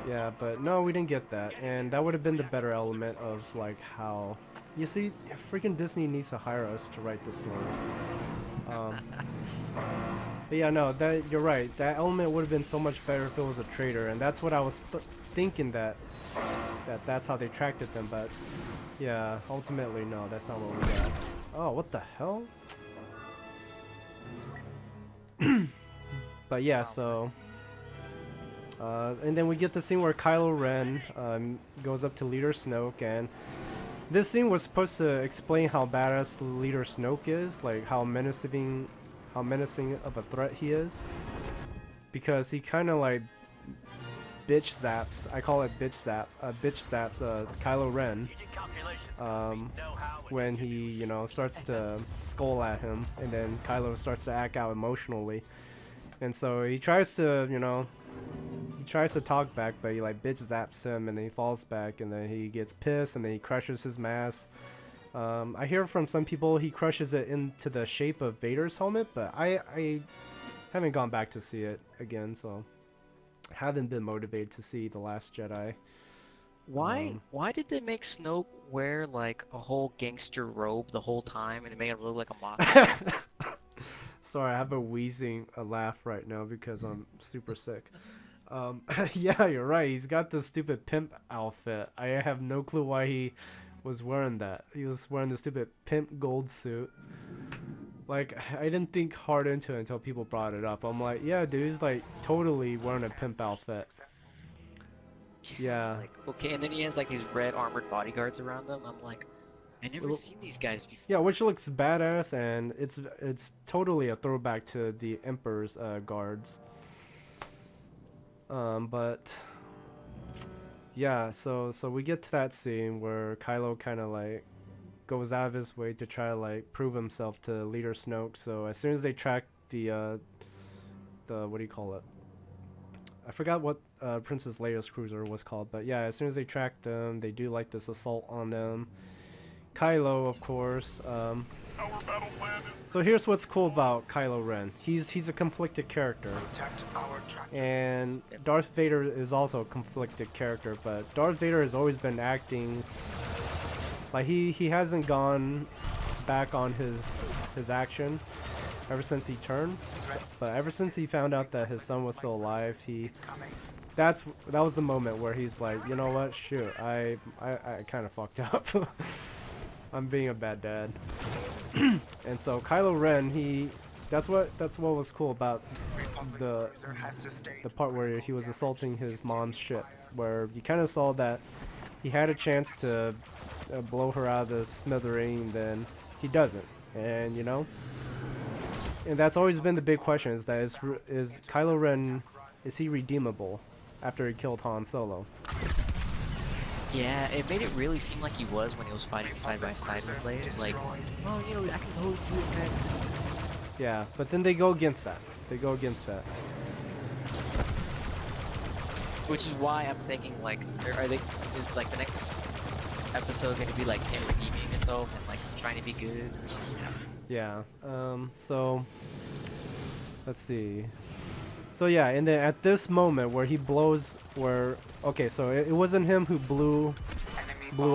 Yeah, but no, we didn't get that, and that would have been the better element of like how. You see, freaking Disney needs to hire us to write the stories. But yeah, no, that you're right. That element would have been so much better if it was a traitor, and that's what I was thinking that's how they tracked them. But yeah, ultimately, no, that's not what we got. Oh, what the hell? But yeah, so. And then we get the scene where Kylo Ren goes up to Leader Snoke, and this scene was supposed to explain how badass Leader Snoke is, like how menacing of a threat he is, because he kind of like bitch zaps. I call it bitch zaps Kylo Ren when he starts to scowl at him, and then Kylo starts to act out emotionally, and so he tries to he tries to talk back, but he like bitch zaps him, and then he falls back, and then he gets pissed, and then he crushes his mask. I hear from some people he crushes it into the shape of Vader's helmet, but I haven't gone back to see it again, so haven't been motivated to see The Last Jedi. Why did they make Snoke wear like a whole gangster robe the whole time and it made him look like a monster? Sorry, I have a laugh right now because I'm super sick. Yeah, you're right. He's got this stupid pimp outfit. I have no clue why he was wearing that. He was wearing the stupid pimp gold suit. Like, I didn't think hard into it until people brought it up. I'm like, yeah, dude, he's like totally wearing a pimp outfit. Yeah. Like, okay, and then he has like these red armored bodyguards around them. I'm like, I never seen these guys before. Yeah, which looks badass, and it's totally a throwback to the Emperor's guards. But yeah, so we get to that scene where Kylo kind of like goes out of his way to try to like prove himself to Leader Snoke. So as soon as they track the what do you call it? I forgot what Princess Leia's cruiser was called, but yeah, as soon as they track them, they do like this assault on them. Kylo, of course. So here's what's cool about Kylo Ren. He's a conflicted character, and Darth Vader is also a conflicted character. But Darth Vader has always been acting like he hasn't gone back on his action ever since he turned. But ever since he found out that his son was still alive, that was the moment where he's like, you know what, shoot, I kind of fucked up. I'm being a bad dad. And so Kylo Ren, that's what was cool about the part where he was assaulting his mom's ship, where you kind of saw that he had a chance to blow her out of the smithereen, then he doesn't. And you know, and that's always been the big question: is Kylo Ren, is he redeemable after he killed Han Solo? Yeah, it made it really seem like he was when he was fighting side by side with Leia. Like, oh, you know, I can totally see this guy. Yeah, but then they go against that. They go against that. Which is why I'm thinking, like, is like the next episode going to be like him redeeming himself and like trying to be good or something? Yeah. So let's see. So yeah, and then at this moment where he blows, okay, so it wasn't him who blew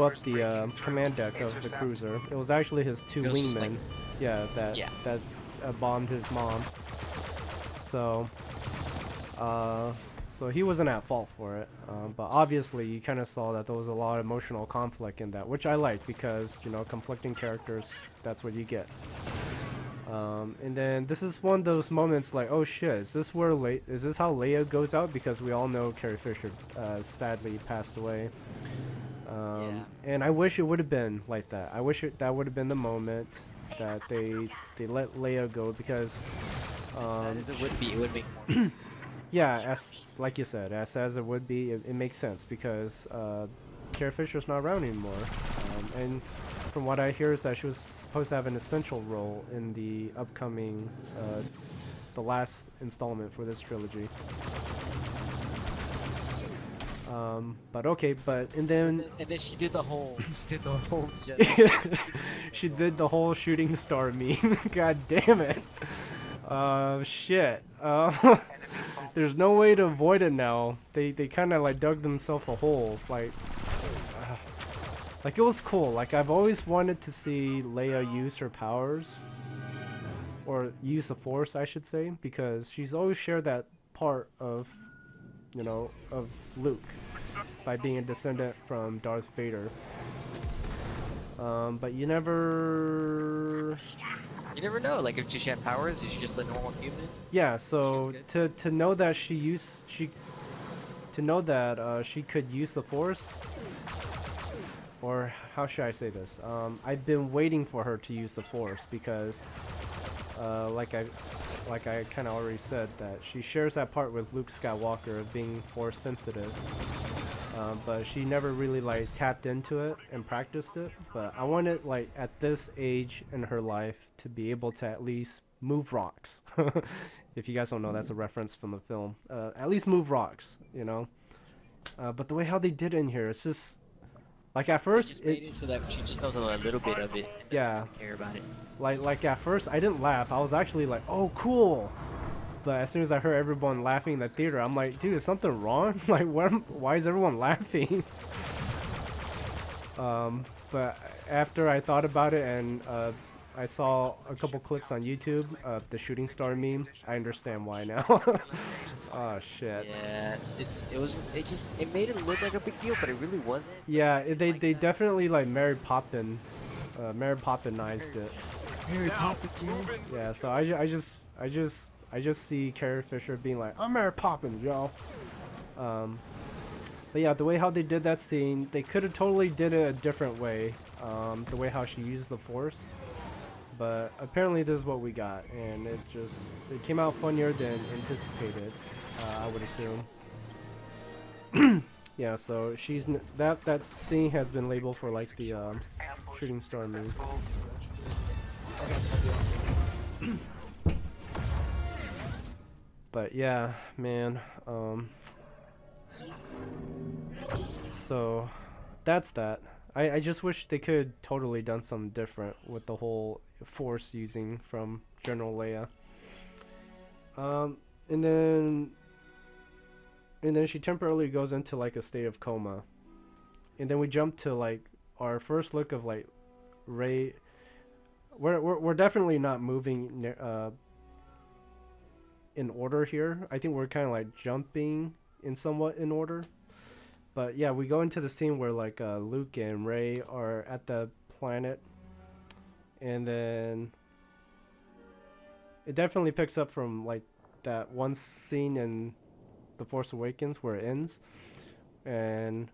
up the command deck of the cruiser. It was actually his two wingmen. Like, yeah, that bombed his mom. So so he wasn't at fault for it. But obviously you kind of saw that there was a lot of emotional conflict in that, which I like because, you know, conflicting characters, that's what you get. And then this is one of those moments like, oh shit, is this how Leia goes out? Because we all know Carrie Fisher sadly passed away. Yeah. And I wish it would have been like that. I wish that would have been the moment that they let Leia go, because sad as it would be, it would make more sense. yeah, like you said, as sad as it would be, it makes sense because Carrie Fisher's not around anymore. And from what I hear is that she was supposed to have an essential role in the upcoming, the last installment for this trilogy. But okay, and then she did the whole she did the whole shooting star meme. God damn it. Shit. There's no way to avoid it now. They kind of like dug themselves a hole. Like it was cool. Like I've always wanted to see Leia use her powers, or use the Force, I should say, because she's always shared that part of, you know, of Luke by being a descendant from Darth Vader. But you never know. Like, if she had powers, is she just a normal human? Yeah. So to know that she could use the Force. Or how should I say this? I've been waiting for her to use the Force because, like I kind of already said, that she shares that part with Luke Skywalker of being Force sensitive. But she never really like tapped into it and practiced it. But I wanted, like, at this age in her life to be able to at least move rocks. If you guys don't know, that's a reference from the film. At least move rocks, you know. But the way how they did it in here, it's just. Like at first, just made it so that she just knows a little bit of it and doesn't really care about it. Like at first, I didn't laugh. I was actually like, "Oh, cool!" But as soon as I heard everyone laughing in the theater, I'm like, "Dude, is something wrong? Like, why is everyone laughing?" But after I thought about it and I saw a couple clips on YouTube of the shooting star meme, I understand why now. Oh shit. Yeah, it made it look like a big deal, but it really wasn't. Yeah, they definitely like Mary Popinized it. Mary Poppins, yeah. So I just see Carrie Fisher being like, "I'm Mary Poppins, yo." But yeah, the way how they did that scene, they could have totally did it a different way. the way how she used the Force. But apparently this is what we got, and it came out funnier than anticipated, I would assume. Yeah, so that scene has been labeled for like the shooting star move. But yeah, man, so that's that. I just wish they could totally done something different with the whole Force using from General Leia. And then she temporarily goes into like a state of coma. And then we jump to like our first look of like Rey. We're definitely not moving in order here. I think we're kind of like jumping in somewhat in order. But yeah, we go into the scene where like Luke and Rey are at the planet, and then it definitely picks up from like that one scene in The Force Awakens where it ends, and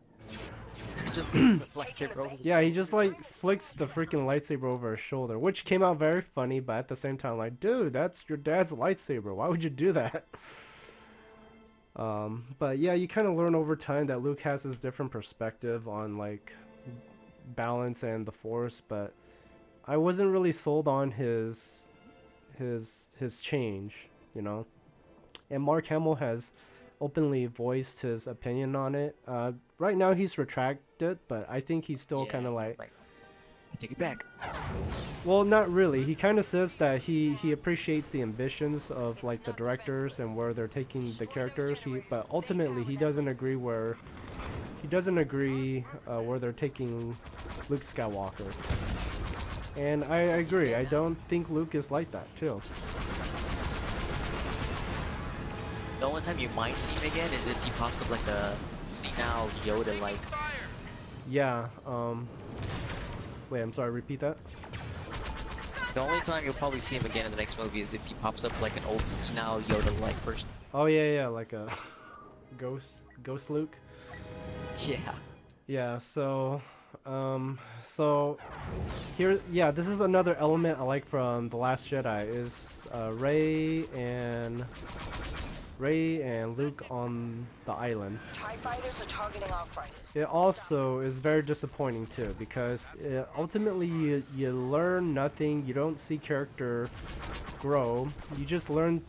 Just flicks the lightsaber over. yeah, he just like flicks the freaking lightsaber over his shoulder, which came out very funny, but at the same time, like, dude, that's your dad's lightsaber. Why would you do that? But yeah, you kind of learn over time that Luke has this different perspective on like balance and the Force, but I wasn't really sold on his change, you know. And Mark Hamill has openly voiced his opinion on it. Right now he's retracted, but I think he's still kind of like, I take it back. well, not really. He kind of says that he appreciates the ambitions of like the directors and where they're taking the characters. But ultimately he doesn't agree where they're taking Luke Skywalker. And I agree. I don't think Luke is like that too. The only time you might see him again is if he pops up like a senile Yoda like. Yeah. Wait, I'm sorry. Repeat that. The only time you'll probably see him again in the next movie is if he pops up like an old senile Yoda like person. Oh yeah, like a ghost Luke. Yeah. Yeah. So here, yeah, this is another element I like from The Last Jedi is Rey and Luke on the island. TIE fighters are targeting our fighters. It also is very disappointing too, because ultimately you learn nothing. You don't see character grow. You just learn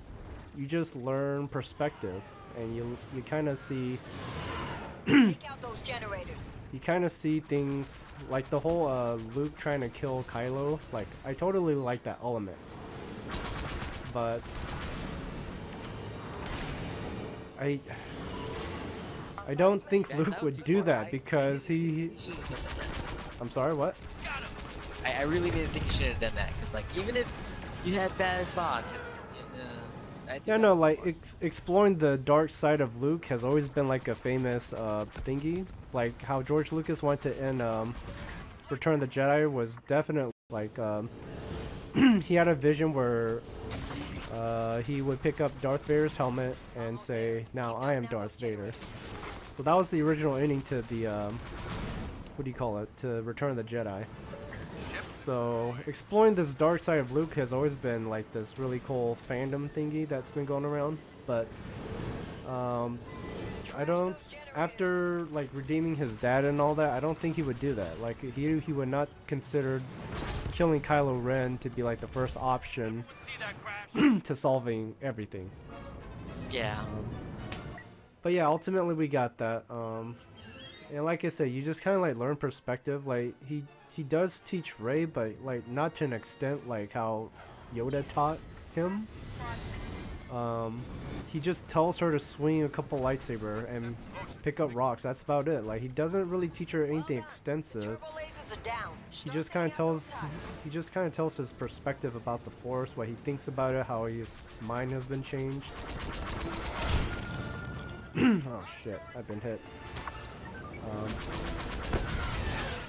perspective, and you kind of see Take out those generators. you kind of see things like the whole Luke trying to kill Kylo. Like, I totally like that element, but I don't think Luke would do that because he. I'm sorry, what? I really didn't think he should have done that, because like even if you had bad thoughts, it's I think Yeah, that no, was like smart. exploring the dark side of Luke has always been like a famous thingy. Like how George Lucas wanted to end Return of the Jedi was definitely like he had a vision where he would pick up Darth Vader's helmet and say, "Now I am Darth Vader." So that was the original ending to the what do you call it? To Return of the Jedi. So exploring this dark side of Luke has always been like this really cool fandom thingy that's been going around, but I don't. After like redeeming his dad and all that, I don't think he would do that. Like he would not consider killing Kylo Ren to be like the first option to solving everything. Yeah. But yeah, ultimately we got that. And like I said, you just kind of like learn perspective. Like he does teach Rey, but like not to an extent like how Yoda taught him. He just tells her to swing a couple lightsaber and pick up rocks. That's about it. Like he doesn't really teach her anything extensive. Turbo lasers are down. He just kind of tells his perspective about the Force, what he thinks about it, how his mind has been changed. Oh shit, I've been hit.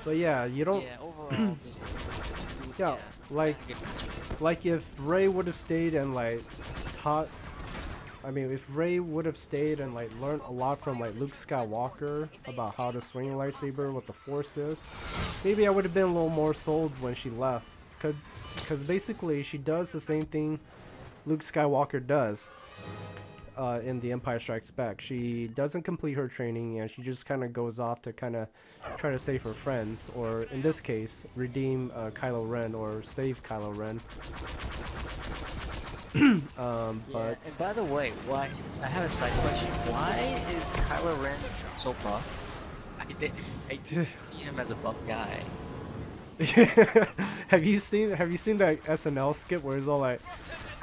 But yeah, you don't. Yeah, overall, just Yeah, like if Rey would have stayed and like taught I mean, if Rey would have stayed and like learned a lot from like Luke Skywalker about how to swing a lightsaber, what the Force is, maybe I would have been a little more sold when she left. Because basically she does the same thing Luke Skywalker does in The Empire Strikes Back. She doesn't complete her training and she just kind of goes off to kind of try to save her friends, or in this case, redeem Kylo Ren or save Kylo Ren. Yeah, and by the way, why I have a side question. Why is Kylo Ren so buff? I didn't see him as a buff guy. Have you seen that SNL skit where it's all like,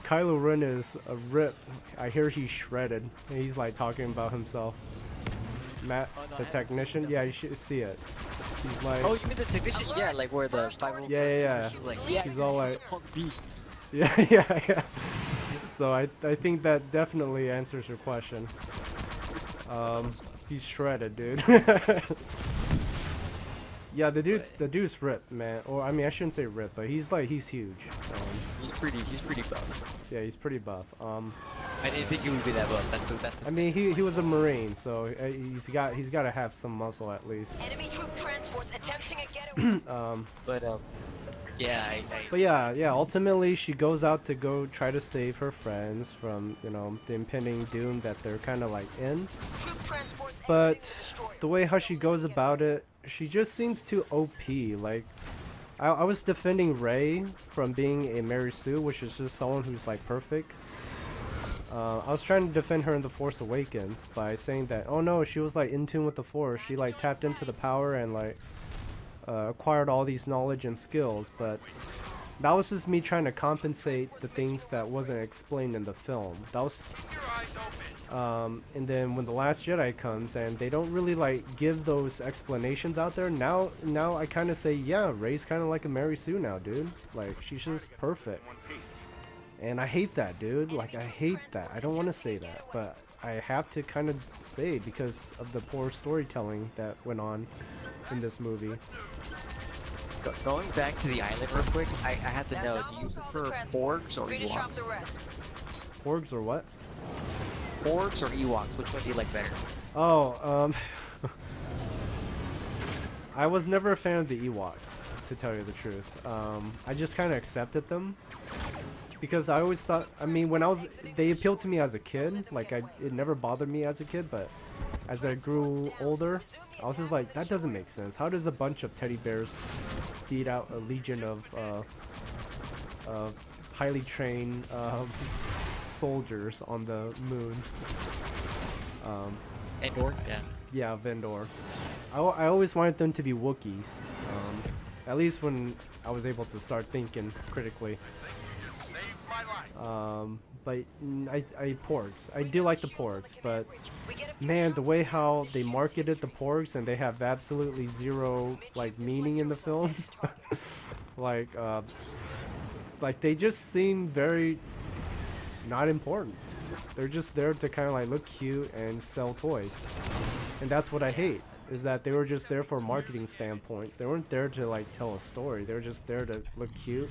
Kylo Ren is a rip. I hear he's shredded, and he's like talking about himself. Matt, Oh, no, the I haven't seen technician. that. Yeah, you should see it. He's like, Oh, you mean the technician? Yeah, like where the 5-year-old Yeah. She's like, yeah, He's you're all such like- a punk B. yeah. So I think that definitely answers your question. He's shredded, dude. Yeah, the dude's ripped, man. Or I mean, I shouldn't say ripped, but he's huge. He's pretty buff. Yeah, he's pretty buff. I didn't think he would be that buff. That's the I mean, he was a Marine, so he's got to have some muscle at least. Enemy troop transports attempting a getaway. But yeah, But yeah, ultimately she goes out to go try to save her friends from, you know, the impending doom that they're kind of like in. Troop transports But exiting the destroyer. the way how she goes about it, she just seems too OP. Like, I was defending Rey from being a Mary Sue, which is just someone who's like perfect. I was trying to defend her in The Force Awakens by saying that, oh no, she was like in tune with the Force. She like tapped into the power and like acquired all these knowledge and skills, but that was just me trying to compensate the things that wasn't explained in the film. That was, and then when The Last Jedi comes and they don't really like give those explanations out there, now I kind of say, yeah, Rey's kind of like a Mary Sue now, dude. Like, she's just perfect. And I hate that, dude. Like, I hate that. I don't want to say that, but I have to kind of say because of the poor storytelling that went on in this movie. Going back to the island real quick, I have to know, do you prefer Porgs or Finish off Ewoks? the rest. Porgs or what? Porgs or Ewoks? Which one do you like better? Oh, I was never a fan of the Ewoks, to tell you the truth. I just kind of accepted them. Because I always thought, I mean, they appealed to me as a kid, like it never bothered me as a kid, but as I grew older, I was just like, that doesn't make sense. How does a bunch of teddy bears beat out a legion of highly trained soldiers on the moon? Endor? Yeah. Yeah, Vendor. I always wanted them to be Wookiees, at least when I was able to start thinking critically. But Porgs. I do like the Porgs, but man, the way how they marketed the Porgs and they have absolutely zero like meaning in the film, like they just seem very not important. They're just there to kind of like look cute and sell toys, and that's what I hate. Is that they were just there for marketing standpoints. They weren't there to like tell a story. They were just there to look cute.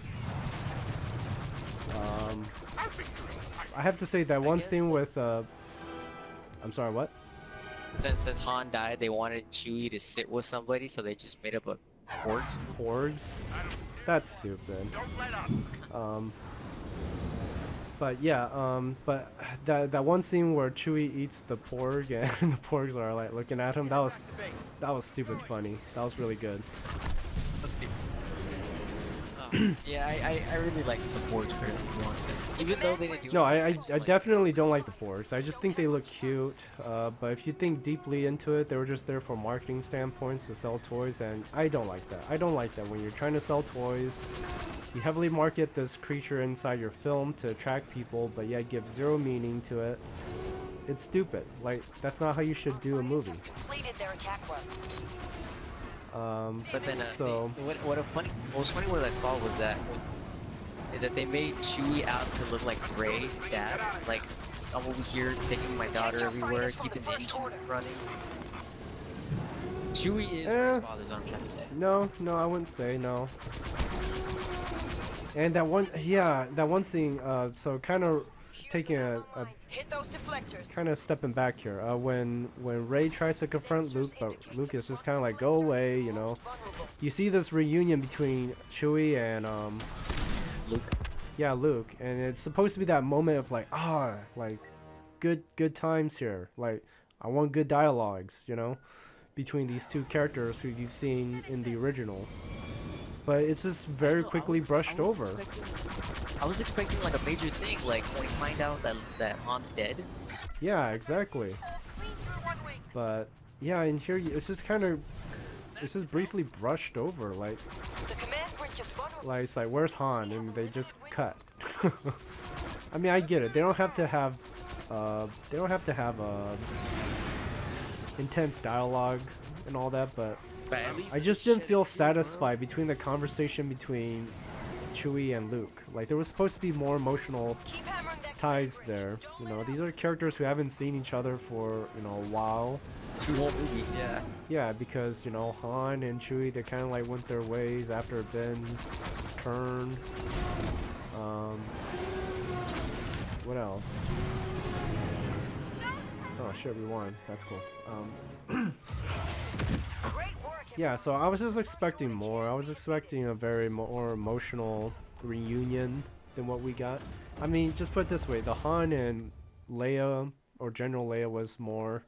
I have to say that one scene with I'm sorry, what? Since Han died, they wanted Chewie to sit with somebody, so they just made up a Porgs. Porgs? That's stupid. But yeah, but that one scene where Chewie eats the Porg and the Porgs are like looking at him, that was stupid funny. That was really good. That's stupid. Yeah, I really like the Porgs better than the Ewoks, even though they didn't do No, anything. I definitely don't like the Porgs. I just think they look cute. But if you think deeply into it, they were just there for marketing standpoints to sell toys, and I don't like that. I don't like that when you're trying to sell toys. You heavily market this creature inside your film to attract people, but yet give zero meaning to it. It's stupid. Like, that's not how you should do a movie. Completed their attack run. But then, so what was funny what I saw was that they made Chewie out to look like Rey's dad. Like, I'm over here taking my daughter everywhere, keeping the engine running. Chewie is Rey's father, is what I'm trying to say. No, I wouldn't say no. And that one, yeah, that one scene, so kind of taking a Hit those deflectors. kind of stepping back here. When Rey tries to confront Luke, but Luke is just kind of like, go away, you know. You see this reunion between Chewie and Luke. yeah, Luke, and it's supposed to be that moment of like, like good times here. Like, I want good dialogues, you know, between these two characters who you've seen in the originals. But it's just very quickly brushed over. I was expecting like a major thing, like when we find out that Han's dead. Yeah, exactly. But yeah, and here it's just kind of, it's just briefly brushed over. Like, The command bridge is vulnerable. like it's like, where's Han? And they just cut. I mean, I get it. They don't have to have, intense dialogue and all that, but At least I just didn't feel satisfied between the conversation between Chewie and Luke. Like, there was supposed to be more emotional Keep hammering that ties there. You know, these are characters who haven't seen each other for, you know, a while. 2 whole movies, yeah. Yeah, because, you know, Han and Chewie, they kind of like went their ways after Ben turned. What else? Oh shit, we won. That's cool. Great work. Yeah, so I was just expecting more. I was expecting a very more emotional reunion than what we got. I mean, just put it this way, the Han and Leia, or General Leia, was more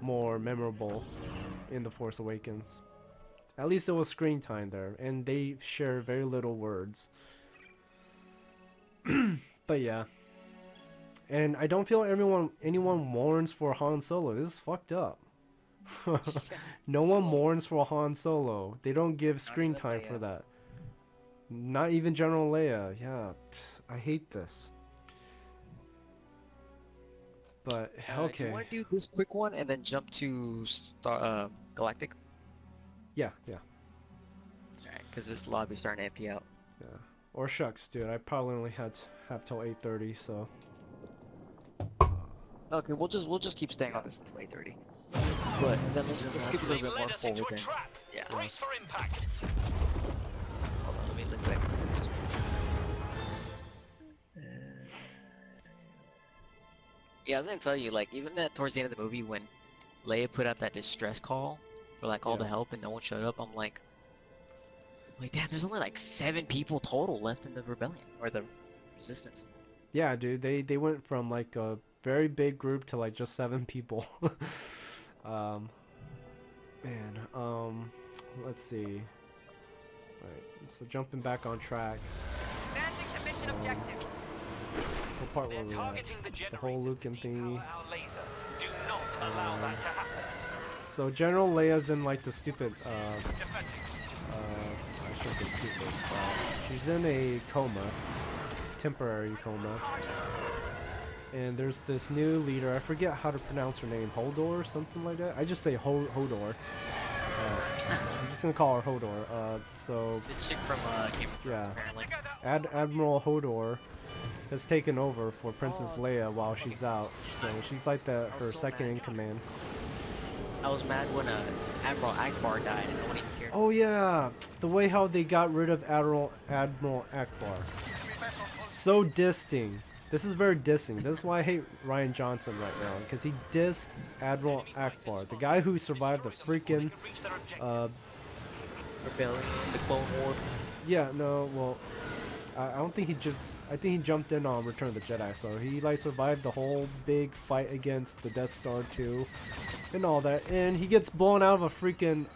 memorable in The Force Awakens. At least there was screen time there, and they share very little words. But yeah. And I don't feel anyone mourns for Han Solo. This is fucked up. No one mourns for Han Solo. They don't give screen time for that. Not even General Leia. Yeah, I hate this. But okay. Do you want to do this quick one and then jump to Galactic? Yeah. Alright, because this lobby's starting to empty out. Yeah. Or shucks, dude. I probably only have till 8:30, so. Okay, we'll just keep staying on this until 8:30. But then let's give a little bit more forward then. Yeah. Brace for impact. Hold on, let me look back at this. Yeah, I was gonna tell you, like, even that towards the end of the movie when Leia put out that distress call for like all the help and no one showed up, I'm like, wait, damn, there's only like 7 people total left in the rebellion or the resistance. Yeah, dude. They went from like a very big group to like just 7 people. Let's see. Alright, so jumping back on track. Advancing the mission objective. What part were we at? The whole Lucan thingy. Do not allow that to happen. So General Leia's in like the stupid, I shouldn't say stupid, she's in a coma. Temporary coma. And there's this new leader, I forget how to pronounce her name, Hodor or something like that? I just say Hodor. I'm just gonna call her Hodor. So The chick from Game of Thrones, yeah, apparently. Admiral Hodor has taken over for Princess Leia while she's out. So she's like her second in command. I was mad when Admiral Akbar died and no one even cared. Oh yeah, the way how they got rid of Admiral Akbar. So dissing. This is very dissing. This is why I hate Ryan Johnson right now, because he dissed Admiral Akbar, the guy who survived the freaking Rebellion, the Clone War. yeah, no, well, I don't think I think he jumped in on Return of the Jedi, so he like survived the whole big fight against the Death Star 2 and all that, and he gets blown out of a freaking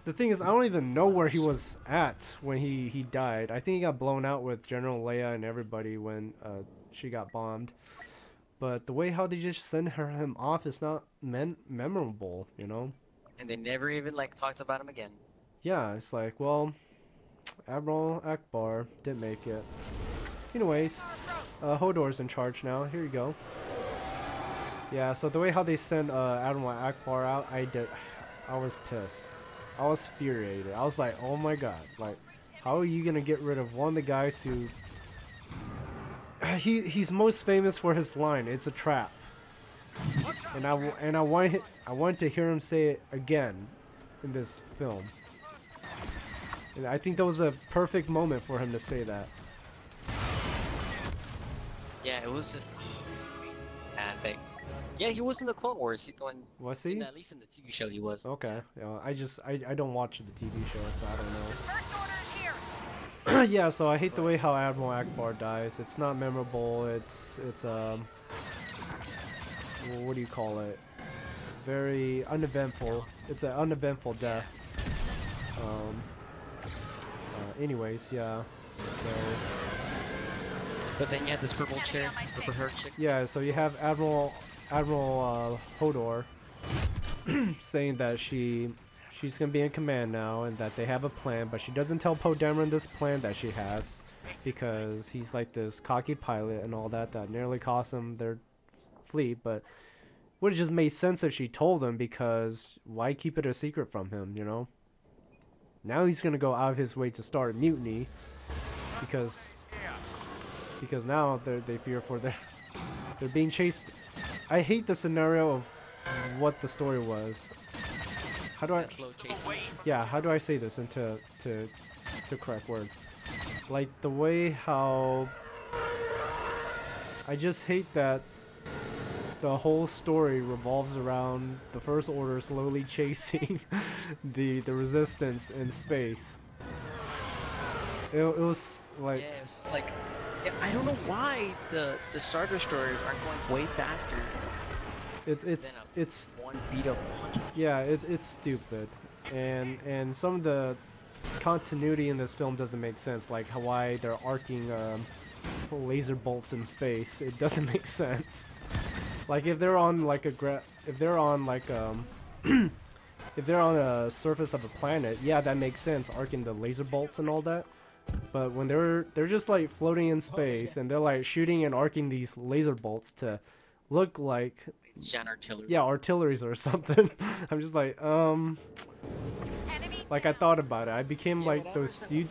the thing is, I don't even know where he was at when he died. I think he got blown out with General Leia and everybody when she got bombed. But the way how they just send him off is not memorable, you know? And they never even like talked about him again. Yeah, it's like, well, Admiral Akbar didn't make it. Anyways, Hodor's in charge now. Here you go. Yeah, so the way how they sent Admiral Akbar out, I was pissed. I was infuriated. I was like, oh my god, like, how are you gonna get rid of one of the guys who... He's most famous for his line, "It's a trap." And I want to hear him say it again in this film. And I think that was a perfect moment for him to say that. Yeah, it was just. And they. Yeah, he was in the Clone Wars. Was he? At least in the TV show, he was. Okay. Yeah, I don't watch the TV show, so I don't know. First order is here. Yeah, so I hate the way how Admiral Akbar dies. It's not memorable. It's what do you call it? Very uneventful. It's an uneventful death. Anyways, yeah. So But then you had this purple chick, purple hair chick. yeah, so you have Admiral Hodor saying that she's gonna be in command now and that they have a plan, but she doesn't tell Poe Dameron this plan that she has because he's like this cocky pilot and all that nearly cost him their fleet. But would have just made sense if she told him, because why keep it a secret from him, you know? Now he's gonna go out of his way to start a mutiny because now they fear for they're being chased. I hate the scenario of what the story was. How do I? Slow chasing. Yeah, how do I say this into to correct words? Like the way how I just hate that the whole story revolves around the First Order slowly chasing the Resistance in space. It was like Yeah, it was just like, yeah, I don't know why the Star Destroyers aren't going way faster. it's One beat of launch. yeah, it's stupid, and some of the continuity in this film doesn't make sense, like why they're arcing laser bolts in space. It doesn't make sense. Like if they're on like if they're on like if they're on a surface of a planet, yeah, that makes sense, arcing the laser bolts and all that. But when they're just like floating in space and they're like shooting and arcing these laser bolts to look like Artillery. yeah, artilleries or something. I'm just like Enemy like I thought about it. I became like whatever, those send-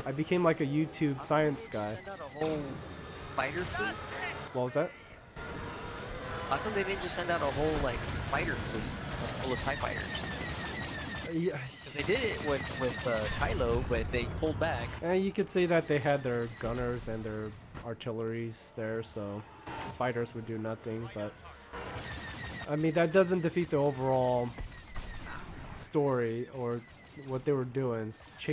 I became like a YouTube science Just guy. send out a whole fighter fleet. What was that? How come they didn't just send out a whole like fighter fleet like, full of TIE fighters? Yeah, Because they did it with Kylo, but they pulled back. you could say that they had their gunners and their artilleries there, so fighters would do nothing. But I mean, that doesn't defeat the overall story or what they were doing.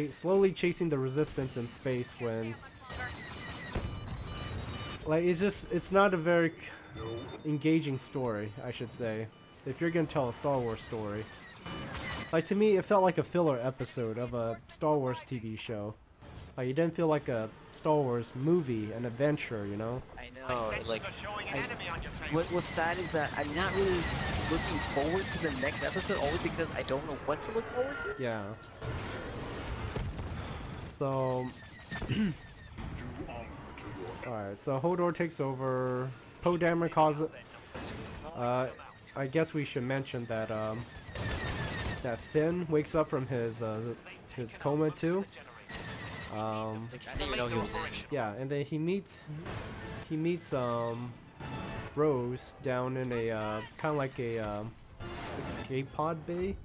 Slowly chasing the Resistance in space when, like, it's not a very engaging story, I should say. If you're gonna tell a Star Wars story. Like, to me, it felt like a filler episode of a Star Wars TV show. Like, it didn't feel like a Star Wars movie, an adventure, you know? I My know, sensors like, are showing an enemy on your trail. what's sad is that I'm not really looking forward to the next episode only because I don't know what to look forward to. Yeah. So... Alright, so Hodor takes over. Poe Dameron causes... I guess we should mention that, that Finn wakes up from his coma too. Which I didn't even know he was in. Yeah, and then he meets Rose down in a kind of like a escape pod bay.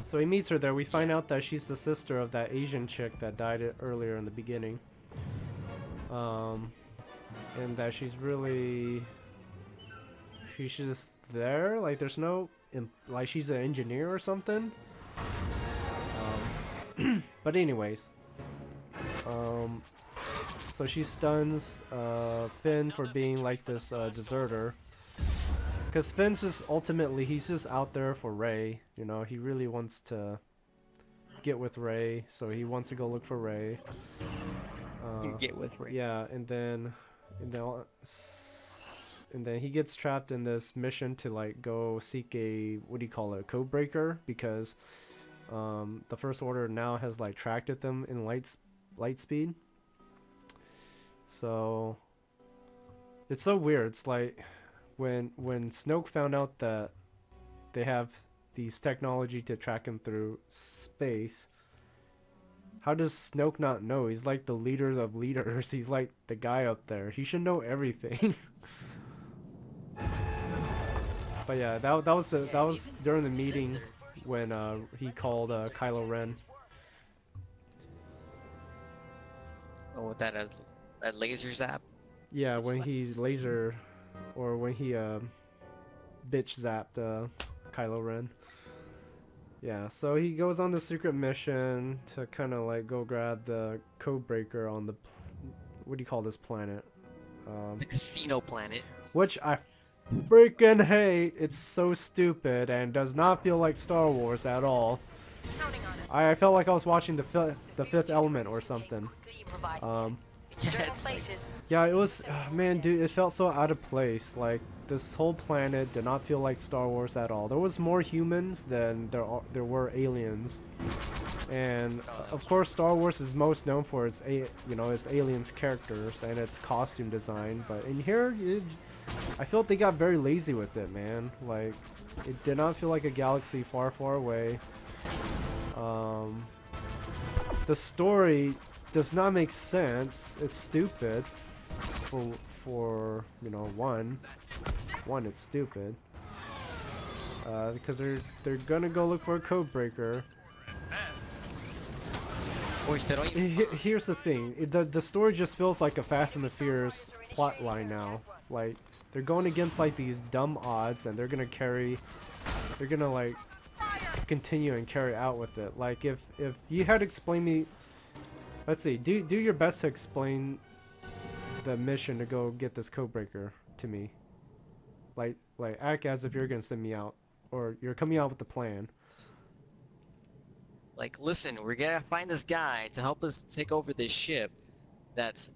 So he meets her there. We find out that she's the sister of that Asian chick that died earlier in the beginning. And that she's just there. Like there's no like she's an engineer or something. But anyways. So she stuns Finn for being like this deserter. Because Finn's just ultimately, he's just out there for Rey. You know, he really wants to get with Rey, so he wants to go look for Rey. Get with Rey. Yeah, and then he gets trapped in this mission to like go seek a, what do you call it, a code breaker, because the First Order now has like tracked at them in light speed. So it's so weird. It's like when Snoke found out that they have these technology to track him through space, how does Snoke not know? He's like the leader of leaders. He's like the guy up there. He should know everything. But yeah, that was during the meeting when he called Kylo Ren. Oh, with that laser zap. Yeah, It's when like- he laser, or when he bitch zapped Kylo Ren. Yeah, so he goes on the secret mission to kind of like go grab the code breaker on the what do you call this planet? the casino planet. Which I freaking hate. It's so stupid and does not feel like Star Wars at all. Counting on it. I felt like I was watching the Fifth Element or something. Yeah, it's like, Yeah, it was, man, dude, it felt so out of place. Like, this whole planet did not feel like Star Wars at all. There was more humans than there were aliens. And, of course, Star Wars is most known for its, its aliens characters and its costume design. But in here, I felt they got very lazy with it, man. Like, it did not feel like a galaxy far, far away. The story does not make sense. It's stupid. For one, it's stupid. Because they're gonna go look for a code breaker. Here's the thing. The story just feels like a Fast and the Furious plot line now. Like, they're going against like these dumb odds, and they're gonna like continue and carry out with it. Like, if you had to explain me, let's see, do your best to explain the mission to go get this code breaker to me. Like act as if you're gonna send me out, or you're coming out with the plan. like, listen, we're gonna find this guy to help us take over this ship that's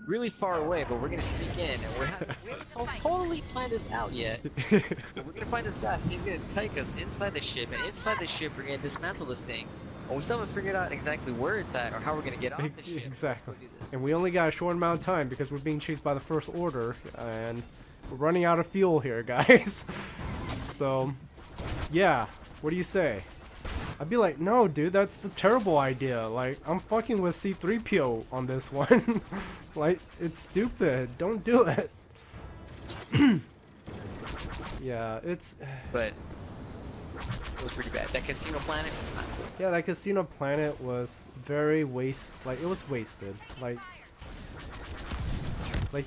really far away, but we're gonna sneak in, and we haven't totally planned this out yet. But we're gonna find this guy, he's gonna take us inside the ship, and inside the ship, we're gonna dismantle this thing. And we still haven't figured out exactly where it's at, or how we're gonna get off the ship. Exactly. Let's go do this. And we only got a short amount of time because we're being chased by the First Order, and we're running out of fuel here, guys. So, yeah, what do you say? I'd be like, no, dude, that's a terrible idea. Like, I'm fucking with C-3PO on this one. Like, it's stupid. Don't do it. Yeah, it's... But it was pretty bad. That casino planet was not cool. Yeah, that casino planet was very it was wasted. Like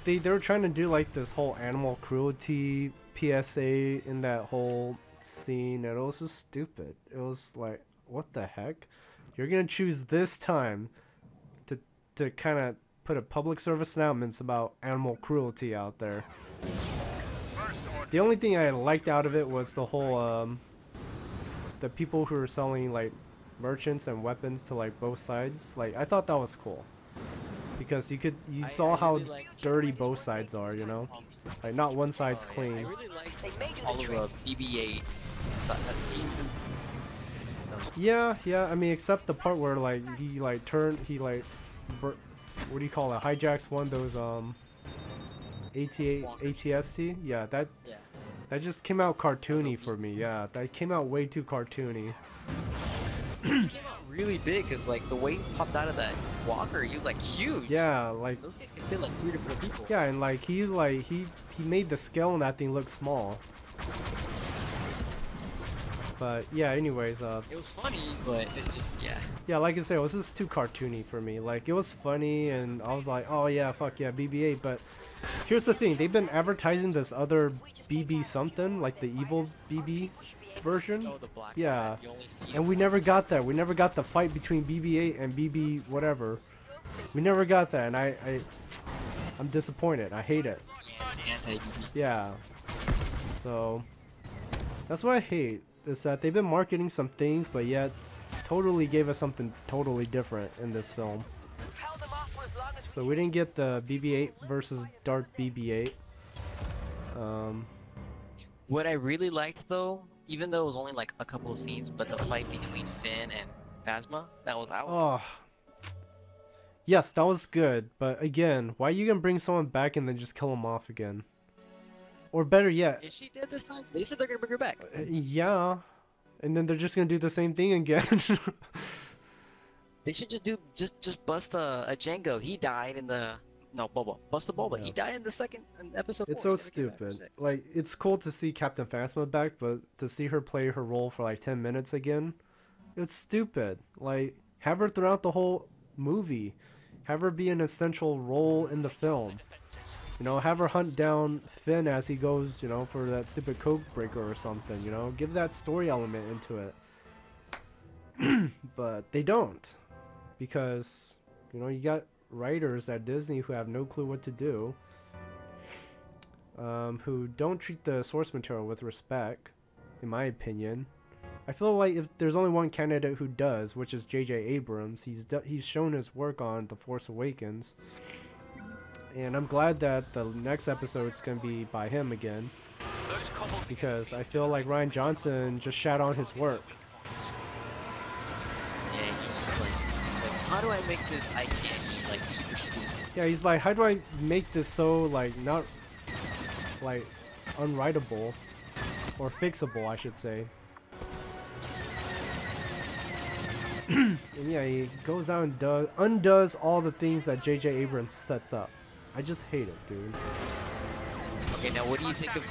they were trying to do like this whole animal cruelty PSA in that whole scene, and it was just stupid. It was like, what the heck? You're gonna choose this time to kind of put a public service announcement about animal cruelty out there. The only thing I liked out of it was the whole the people who were selling like merchants and weapons to like both sides. Like, I thought that was cool because you saw how really dirty both sides are, you know? Like, not one side's I clean. really liked all of the BB-8 scenes and things. Yeah, I mean, except the part where like he like what do you call it? Hijacks one of those ATSC. Yeah, that just came out cartoony for me. Yeah, that came out way too cartoony. He came out really big because like the way he popped out of that walker, he was like huge. Yeah, like Those things can fit like 3 different people. yeah, and like he made the scale on that thing look small. But yeah, anyways, It was funny, but it just yeah, like I said, it was just too cartoony for me. Like, it was funny, and I was like, oh yeah, fuck yeah, BB-8. But here's the thing: they've been advertising this other BB something, like the evil BB version. Oh, the black Yeah, one, you only see and we never got that. We never got the fight between BB-8 and BB whatever. We never got that, and I'm disappointed. I hate it. anti-BB. Yeah. So that's what I hate, is that they've been marketing some things, but yet totally gave us something totally different in this film. So we didn't get the BB-8 versus Dark BB-8. What I really liked though, even though it was only like a couple of scenes, but the fight between Finn and Phasma, that was Oh. Yes, that was good, but again, why are you gonna bring someone back and then just kill them off again? Or better yet, Is she dead this time? They said they're gonna bring her back. yeah, and then they're just gonna do the same thing again. They should just bust a Django. He died in the Boba. Bust a Boba. Yeah. He died in the second in episode. It's 4. so He never came back for stupid. 6. Like, it's cool to see Captain Phasma back, but to see her play her role for like 10 minutes again, it's stupid. Like, have her throughout the whole movie. Have her be an essential role in the film. You know, have her hunt down Finn as he goes, you know, for that stupid code breaker or something, you know? Give that story element into it. But they don't. Because, you know, you got writers at Disney who have no clue what to do. Who don't treat the source material with respect, in my opinion. I feel like if there's only one candidate who does, which is J.J. Abrams, he's shown his work on The Force Awakens. And I'm glad that the next episode is going to be by him again. Because I feel like Rian Johnson just shat on his work. Yeah, he's like, how do I make this eye candy, like, super spooky? Yeah, he's like, how do I make this so, like, not, like, unwritable, or fixable, I should say. And yeah, he goes out and undoes all the things that J.J. Abrams sets up. I just hate it, dude. Okay, now what do you think of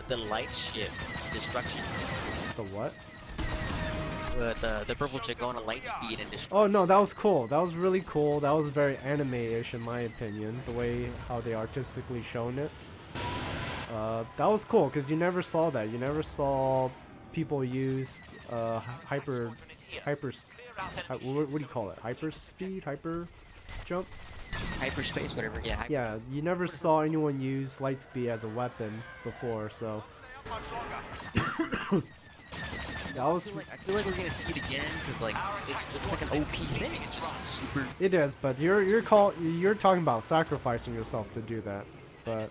the light ship destruction? The what? The purple chick going at light speed and Oh no, that was cool. That was really cool. That was very anime-ish in my opinion. The way how they artistically shown it. That was cool because you never saw that. You never saw people use hyper. What do you call it? Hyper speed, hyper jump. Hyperspace, whatever. Yeah. Yeah, you never saw anyone use lightspeed as a weapon before, so. That was. I feel like we're gonna see it again because like it's like an OP thing. It's just super. It is, but you're talking about sacrificing yourself to do that, but.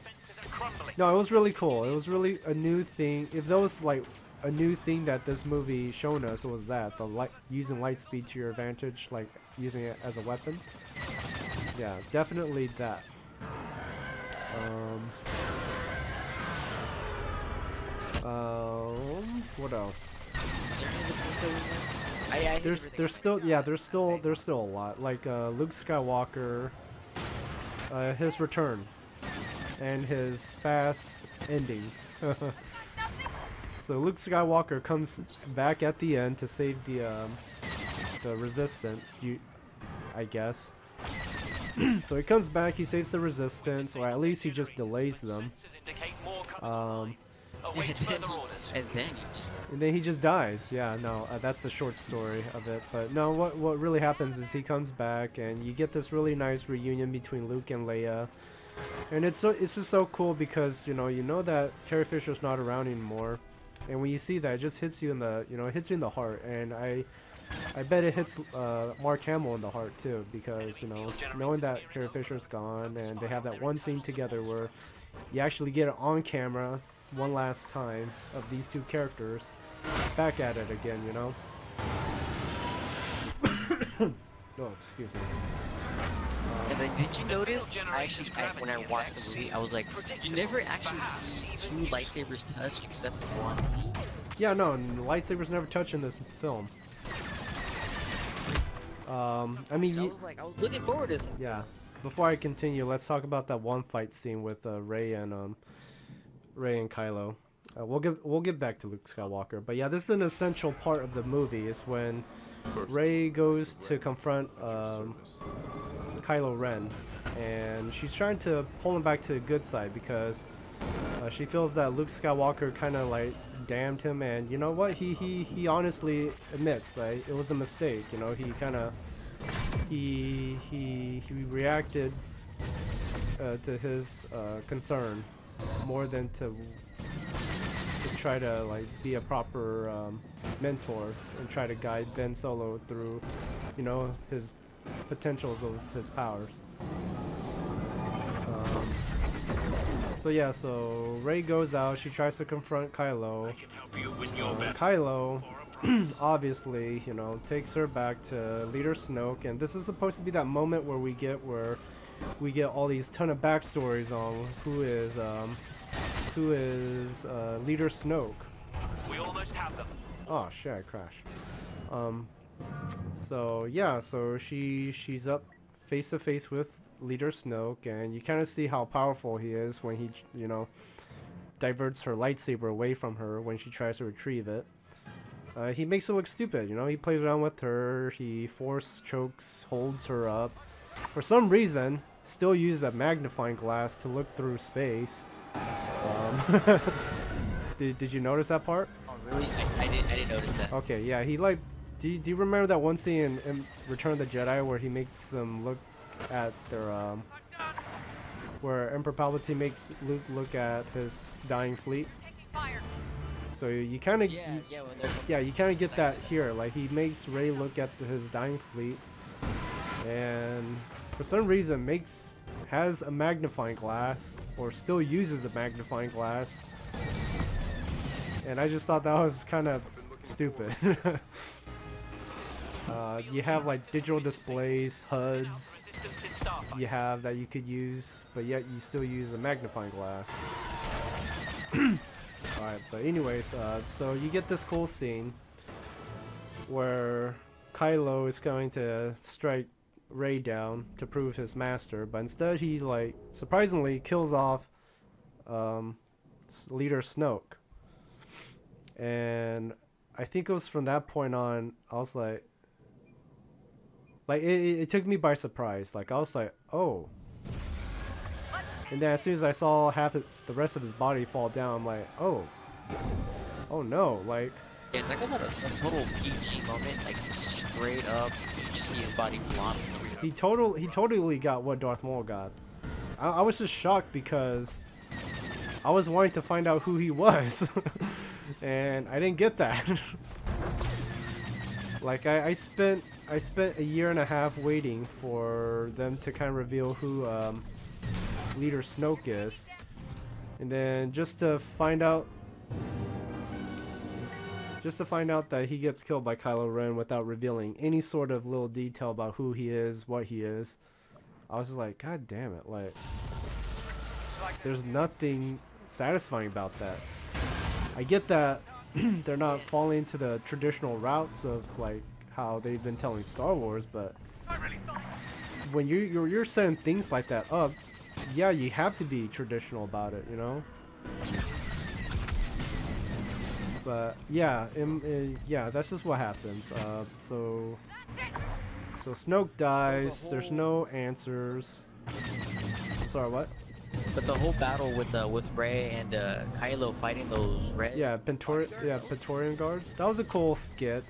No, it was really cool. It was really a new thing. If there was like a new thing that this movie shown us, it was that using lightspeed to your advantage, like using it as a weapon. Yeah, definitely that. What else? There's still a lot. Like Luke Skywalker, his return, and his fast ending. So Luke Skywalker comes back at the end to save the Resistance. I guess. So he comes back, he saves the Resistance, or at least he just delays them. And then he just dies. Yeah, no, that's the short story of it. But no, what really happens is he comes back, and you get this really nice reunion between Luke and Leia. And it's just so cool because you know that Carrie Fisher's not around anymore, and when you see that, it just hits you in the it hits you in the heart. And I bet it hits Mark Hamill in the heart too, because knowing that Carrie Fisher's gone, and they have that one scene together where you actually get it on camera one last time of these two characters back at it again, Oh, excuse me. And then did you notice, when I watched the movie, I was like, you never actually see two lightsabers touch except for one scene? Yeah, no, and the lightsabers never touch in this film. I mean, I was looking forward to this. Yeah. Before I continue, let's talk about that one fight scene with Rey and Kylo. We'll get back to Luke Skywalker, but yeah, this is an essential part of the movie. Is when Rey goes to confront Kylo Ren, and she's trying to pull him back to the good side because she feels that Luke Skywalker kind of like damned him, and you know what? He honestly admits that it was a mistake. He kind of he reacted to his concern more than to try to like be a proper mentor and try to guide Ben Solo through his potentials of his powers. So yeah, so Rey goes out, she tries to confront Kylo. Kylo obviously, takes her back to Leader Snoke, and this is supposed to be that moment where we get all these ton of backstories on who is Leader Snoke. We almost have them. Oh shit, I crashed. So yeah, so she's up face to face with Leader Snoke, and you kind of see how powerful he is when he diverts her lightsaber away from her when she tries to retrieve it. He makes her look stupid, he plays around with her, he force chokes, holds her up, for some reason, still uses a magnifying glass to look through space. Did you notice that part? Oh really? I didn't notice that. Okay, yeah, he like. Do you remember that one scene in Return of the Jedi where he makes them look at their where Emperor Palpatine makes Luke look at his dying fleet? So you kind of you kind of get that here. Like he makes Rey look at his dying fleet, and for some reason has a magnifying glass or still uses a magnifying glass, and I just thought that was kind of stupid. You have like digital displays, HUDs, you have that you could use, but yet you still use a magnifying glass. Alright, but anyways, so you get this cool scene where Kylo is going to strike Rey down to prove his master, but instead he like surprisingly kills off Leader Snoke. And I think it was from that point on I was like it took me by surprise. Like I was like, oh. And then as soon as I saw the rest of his body fall down, I'm like, oh no, like. Yeah, talk about a total PG moment, like just straight up, you just see his body flop. He totally got what Darth Maul got. I was just shocked because I was wanting to find out who he was, and I didn't get that. Like I spent a year and a half waiting for them to kind of reveal who Leader Snoke is, and then just to find out that he gets killed by Kylo Ren without revealing any sort of little detail about who he is, what he is. I was just like, God damn it, like there's nothing satisfying about that. I get that they're not falling into the traditional routes of like how they've been telling Star Wars, but when you're setting things like that up, yeah, you have to be traditional about it, you know? But yeah, yeah, that's just what happens. So Snoke dies. There's no answers. Sorry, what? But the whole battle with Rey and Kylo fighting those red. Yeah, Praetorian guards. That was a cool skit.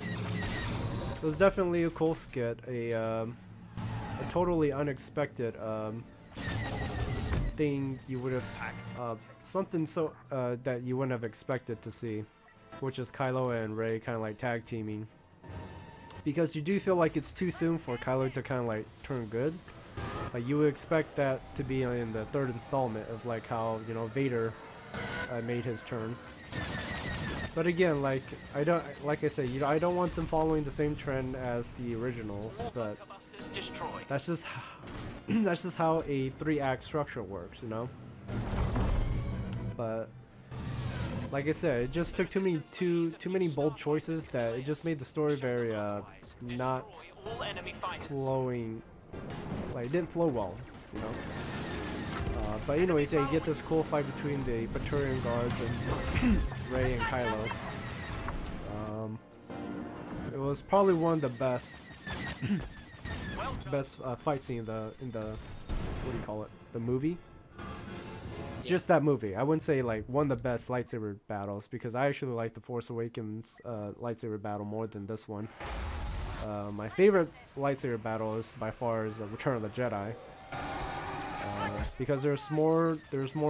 It was definitely a cool skit. A totally unexpected thing you would have something so that you wouldn't have expected to see, which is Kylo and Rey kind of like tag teaming. Because you do feel like it's too soon for Kylo to kind of like turn good. Like you would expect that to be in the third installment of like how, you know, Vader made his turn. But again, like I said, you know, I don't want them following the same trend as the originals, but that's just how a 3-act structure works, you know. But like I said, it just took too many bold choices that it just made the story very not flowing. Like it didn't flow well, you know. But anyways, yeah, you get this cool fight between the Praetorian guards and Rey and Kylo. It was probably one of the best fight scene in the what do you call it? The movie. Just that movie. I wouldn't say like one of the best lightsaber battles because I actually like the Force Awakens lightsaber battle more than this one. My favorite lightsaber battle is by far is Return of the Jedi, because there's more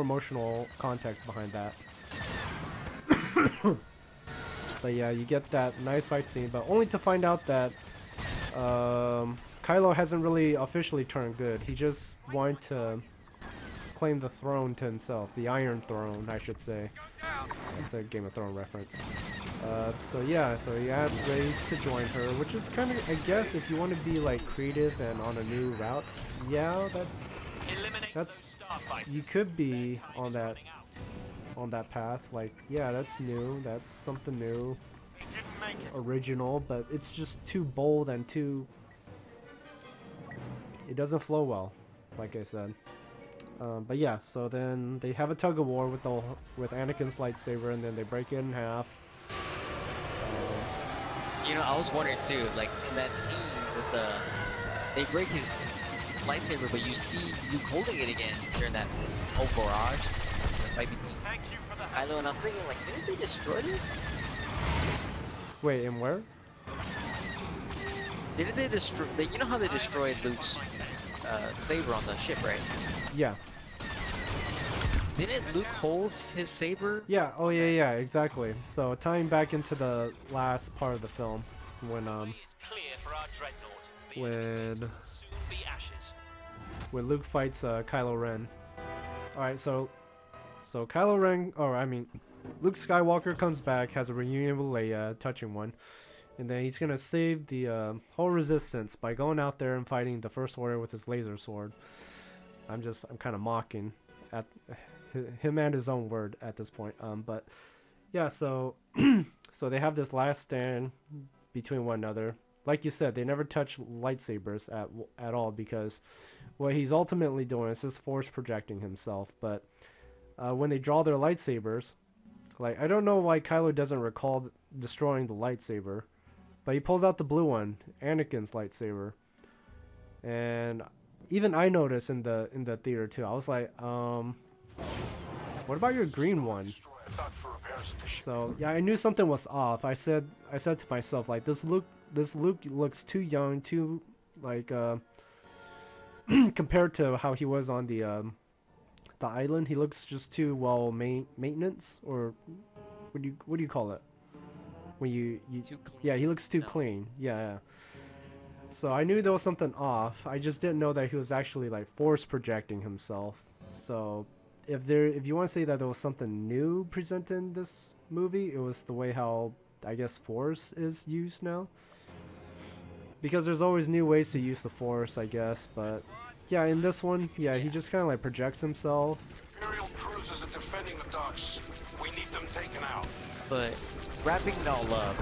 emotional context behind that. But yeah, you get that nice fight scene, but only to find out that Kylo hasn't really officially turned good. He just wanted to claim the throne to himself, the Iron Throne, I should say. It's a Game of Thrones reference. So yeah, so he asked Rey to join her, which is kind of, I guess, if you want to be like creative and on a new route, yeah, that's you could be on that path. Like, yeah, that's new, that's something new, original, but it's just too bold and it doesn't flow well, like I said. But yeah, so then they have a tug of war with Anakin's lightsaber, and then they break it in half. You know, I was wondering too, like in that scene with they break his lightsaber, but you see Luke holding it again during that whole barrage, the fight between Kylo, and I was thinking, like, didn't they destroy this? Wait, and where? Didn't they destroy? You know how they destroyed Luke's saber on the ship, right? Yeah. Didn't Luke hold his saber? Yeah, oh yeah, yeah, exactly. So tying back into the last part of the film, when when Luke fights Kylo Ren. Alright, so Kylo Ren, or I mean, Luke Skywalker comes back, has a reunion with Leia, touching one, and then he's gonna save the whole Resistance by going out there and fighting the First Order with his laser sword. I'm kind of mocking at him and his own word at this point. But yeah, so so they have this last stand between one another. Like you said, they never touch lightsabers at all, because what he's ultimately doing is just force projecting himself. But when they draw their lightsabers, like, I don't know why Kylo doesn't recall destroying the lightsaber, but he pulls out the blue one, Anakin's lightsaber, and even I noticed in the theater too. I was like, what about your green one? So yeah, I knew something was off. I said to myself, like, this Luke looks too young, too like compared to how he was on the island. He looks just too well maintenance, or what do you call it? When you yeah, he looks too clean. Yeah. So I knew there was something off. I just didn't know that he was actually like force projecting himself. So if you want to say that there was something new presented in this movie, it was the way how, I guess, force is used now. Because there's always new ways to use the force, I guess, but yeah, in this one, yeah, he just kind of like projects himself. Imperial cruisers are defending the docks. We need them taken out. But wrapping it all up,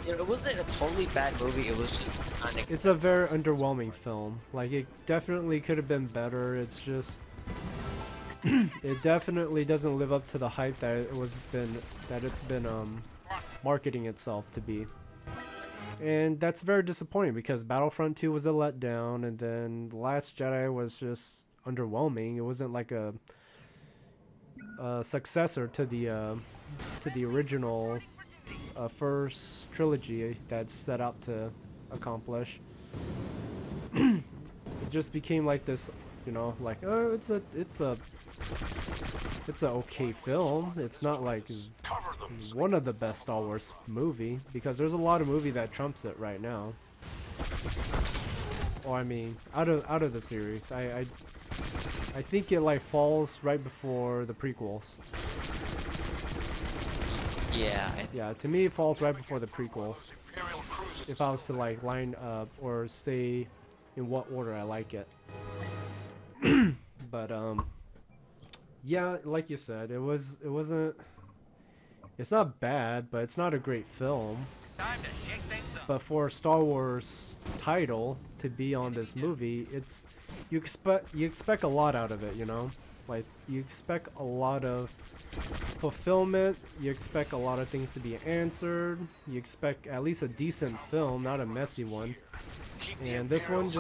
it wasn't a totally bad movie. It was just unexpected. It's a very underwhelming film. Like, it definitely could have been better. It's just it definitely doesn't live up to the hype that it's been marketing itself to be. And that's very disappointing, because Battlefront 2 was a letdown, and then The Last Jedi was just underwhelming. It wasn't like a successor to the original first trilogy that's set out to accomplish. It just became like this, you know, like, oh, it's a okay film. It's not like one of the best Star Wars movie, because there's a lot of movie that trumps it right now. Or I mean, out of the series, I think it like falls right before the prequels. Yeah. Yeah, to me it falls right before the prequels. If I was to like line up or say in what order I like it. But yeah, like you said, it's not bad, but it's not a great film. But for a Star Wars title to be on this movie, you expect a lot out of it, you know? Like, you expect a lot of fulfillment, you expect a lot of things to be answered, you expect at least a decent film, not a messy one. And this one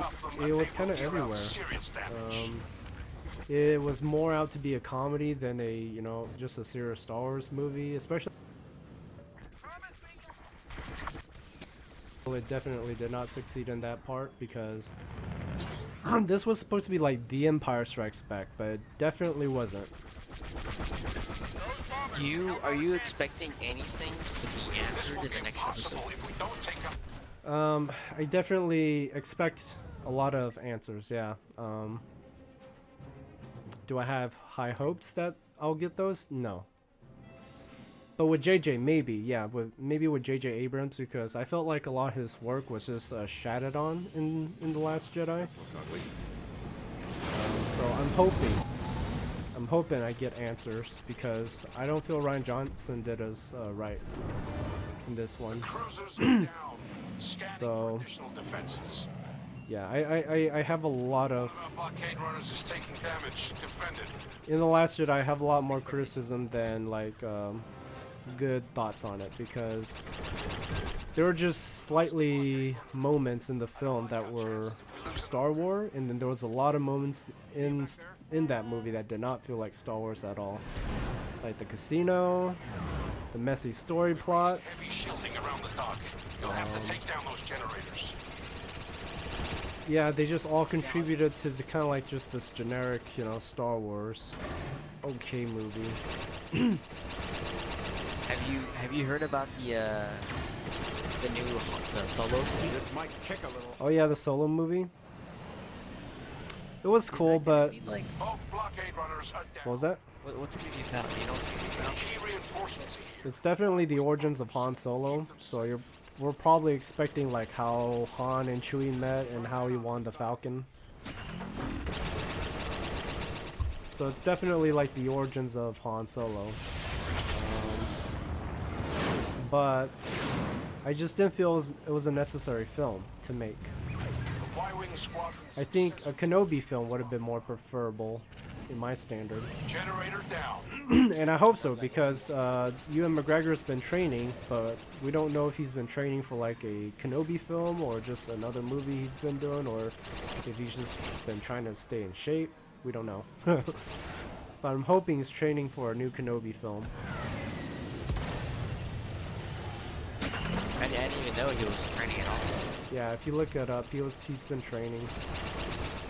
it was kind of everywhere. It was more out to be a comedy than just a serious Star Wars movie, especially. It definitely did not succeed in that part, because this was supposed to be like The Empire Strikes Back, but it definitely wasn't. Are you expecting anything to be answered in the next episode? I definitely expect a lot of answers, yeah. Do I have high hopes that I'll get those? No. But with JJ, maybe, yeah, maybe with JJ Abrams, because I felt like a lot of his work was just shattered on in The Last Jedi. So I'm hoping I get answers, because I don't feel Rian Johnson did us right in this one. So yeah, I have a lot of. In The Last Jedi, I have a lot more criticism than like good thoughts on it because there were just slightly moments in the film that were Star Wars, and then there was a lot of moments in that movie that did not feel like Star Wars at all. Like the casino, the messy story plots. Heavy shielding around the dock. You'll have to take down those generators. Yeah, they just all contributed to the kind of like just this generic, you know, Star Wars okay movie. Have you heard about the new Solo movie? This might kick a little. Oh yeah, the Solo movie. It was cool, but Like, Both blockade runners are down. what was that? what's it gonna be about? You know what's it gonna be about? Key reinforcements are here. It's definitely the origins of Han Solo. So we're probably expecting like how Han and Chewie met and how he won the Falcon. So it's definitely like the origins of Han Solo. But I just didn't feel it was a necessary film to make. The Y-wing squadron. I think a Kenobi film would have been more preferable in my standard. Generator down. And I hope so because Ewan McGregor's been training, but we don't know if he's been training for like a Kenobi film or just another movie he's been doing, or if he's just been trying to stay in shape. We don't know. But I'm hoping he's training for a new Kenobi film. I didn't even know he was training at all. Yeah, if you look it up, he's been training.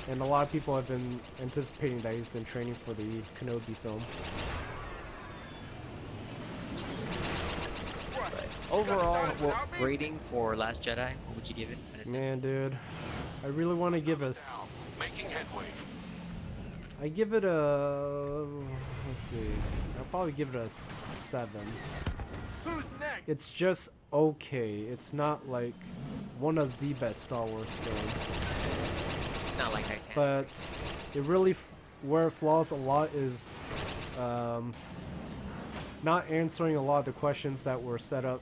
And a lot of people have been anticipating that he's been training for the Kenobi film. But overall, rating for Last Jedi, what would you give it? out of 10? Man, dude, I really want to give a. Making headway. I give it a. Let's see. I'll probably give it a 7. Who's next? It's just okay. It's not like one of the best Star Wars films, Not like Titanic. but it really where it flaws a lot is not answering a lot of the questions that were set up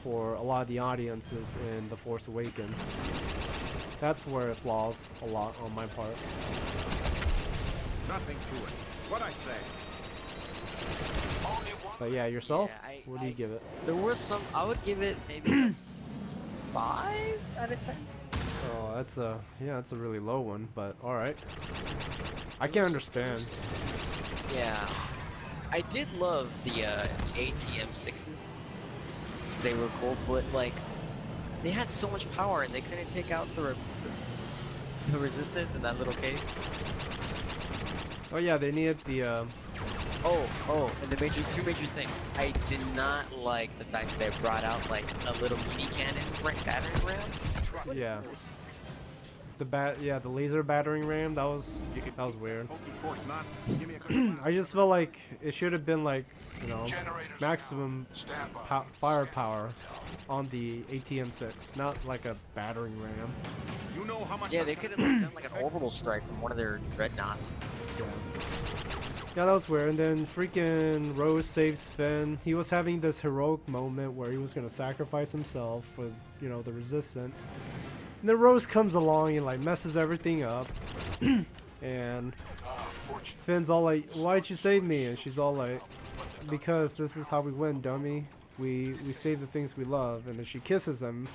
for a lot of the audiences in The Force Awakens. That's where it flaws a lot on my part. Nothing to it. What I say? Only one. But yeah, yourself? Yeah, What do you give it? There was some. I would give it maybe a 5 out of 10. Oh, that's a that's a really low one, but all right. I can understand. Yeah, I did love the ATM 6s. They were cool, but like they had so much power and they couldn't take out the resistance in that little cave. Oh yeah, they needed the And the two major things. I did not like the fact that they brought out like a little mini cannon battering ram. What is Yeah. this? the laser battering ram. That was weird. Hokey force nonsense. Give me a quick I just felt like it should have been like, you know, Generators maximum down. Stand by. firepower on the ATM-6, not like a battering ram. You know how much. Yeah, they could have done like an orbital strike from one of their dreadnoughts. Yeah, that was weird. And then freaking Rose saves Finn. He was having this heroic moment where he was gonna sacrifice himself for, you know, the resistance. And then Rose comes along and like messes everything up. And Finn's all like, "Why'd you save me?" And she's all like, "Because this is how we win, dummy. We save the things we love." And then she kisses him.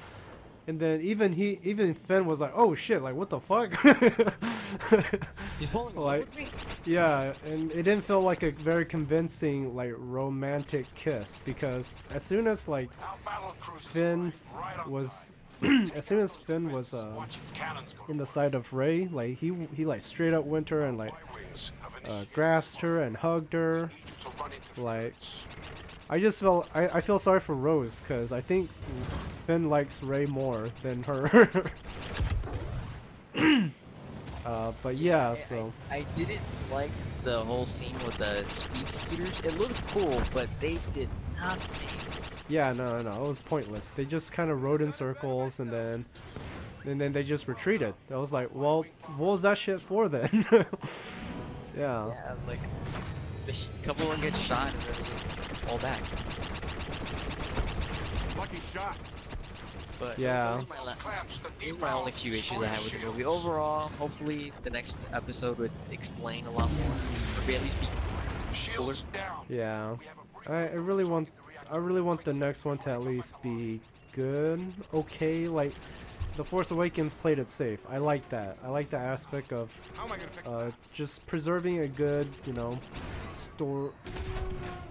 And then even Finn was like, "Oh shit, like what the fuck?" He's falling in love Like, with me? yeah, and it didn't feel like a very convincing like romantic kiss, because as soon as like Our battle cruisers Finn right on was time. as soon as Finn was Watch its cannons move. in the side of Rey, like he like straight up went her and like Y-wings have initiated grasped her and hugged her. to run into Like, I just felt I feel sorry for Rose, because I think Finn likes Rey more than her. But yeah, so I didn't like the whole scene with the speed speeders. It looks cool, but they did nothing. yeah, no, it was pointless. They just kind of rode in circles and then they just retreated. I was like, well, what was that shit for then? Yeah. Yeah, like the couple of them get shot and then they just fall back. lucky shot. But Yeah. these are my only few issues I have with the movie. Overall, hopefully the next episode would explain a lot more, or at least be cooler. shields down. Yeah. I really want I really want the next one to at least be good, okay. Like The Force Awakens played it safe. I like that. I like the aspect of How am I gonna fix that? just preserving a good, you know,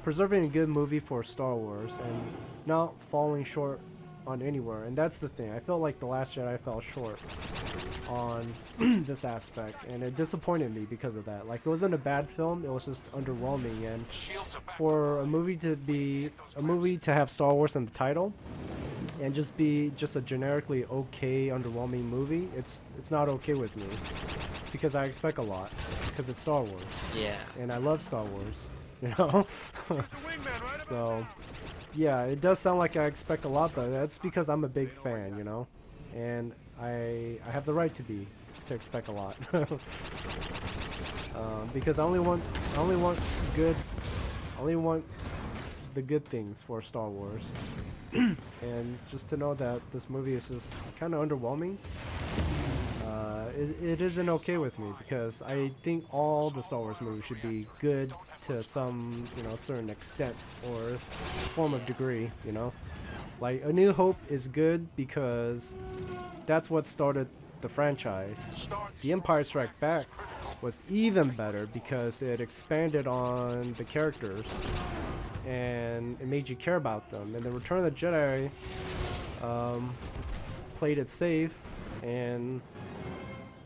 preserving a good movie for Star Wars and not falling short on anywhere. And that's the thing. I felt like The Last Jedi fell short on this aspect, and it disappointed me because of that. Like, it wasn't a bad film, it was just underwhelming. And for a movie to have Star Wars in the title and just be just a generically okay, underwhelming movie, it's not okay with me, because I expect a lot, because it's Star Wars, Yeah. and I love Star Wars, you know. So yeah, it does sound like I expect a lot, but that's because I'm a big fan, you know, and I have the right to expect a lot. Because I only want the good things for Star Wars. And just to know that this movie is just kind of underwhelming, it isn't okay with me, because I think all the Star Wars movies should be good to some, you know, certain extent or form of degree, you know. Like, A New Hope is good because that's what started the franchise. The Empire Strikes Back was even better because it expanded on the characters and it made you care about them. And the Return of the Jedi played it safe, and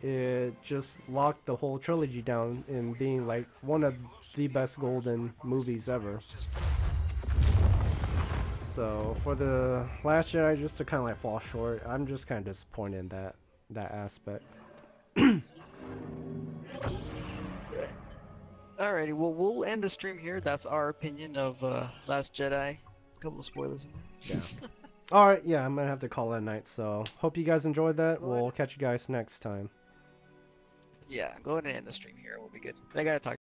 it just locked the whole trilogy down in being like one of the best golden movies ever. So for the Last Jedi just to kind of like fall short, I'm just kind of disappointed in that aspect. Alrighty, well, we'll end the stream here. That's our opinion of Last Jedi. A couple of spoilers in there. Yeah. Alright, yeah, I'm gonna have to call it a night, so hope you guys enjoyed that. We'll catch you guys next time. Yeah, go ahead and end the stream here. We'll be good. I gotta talk.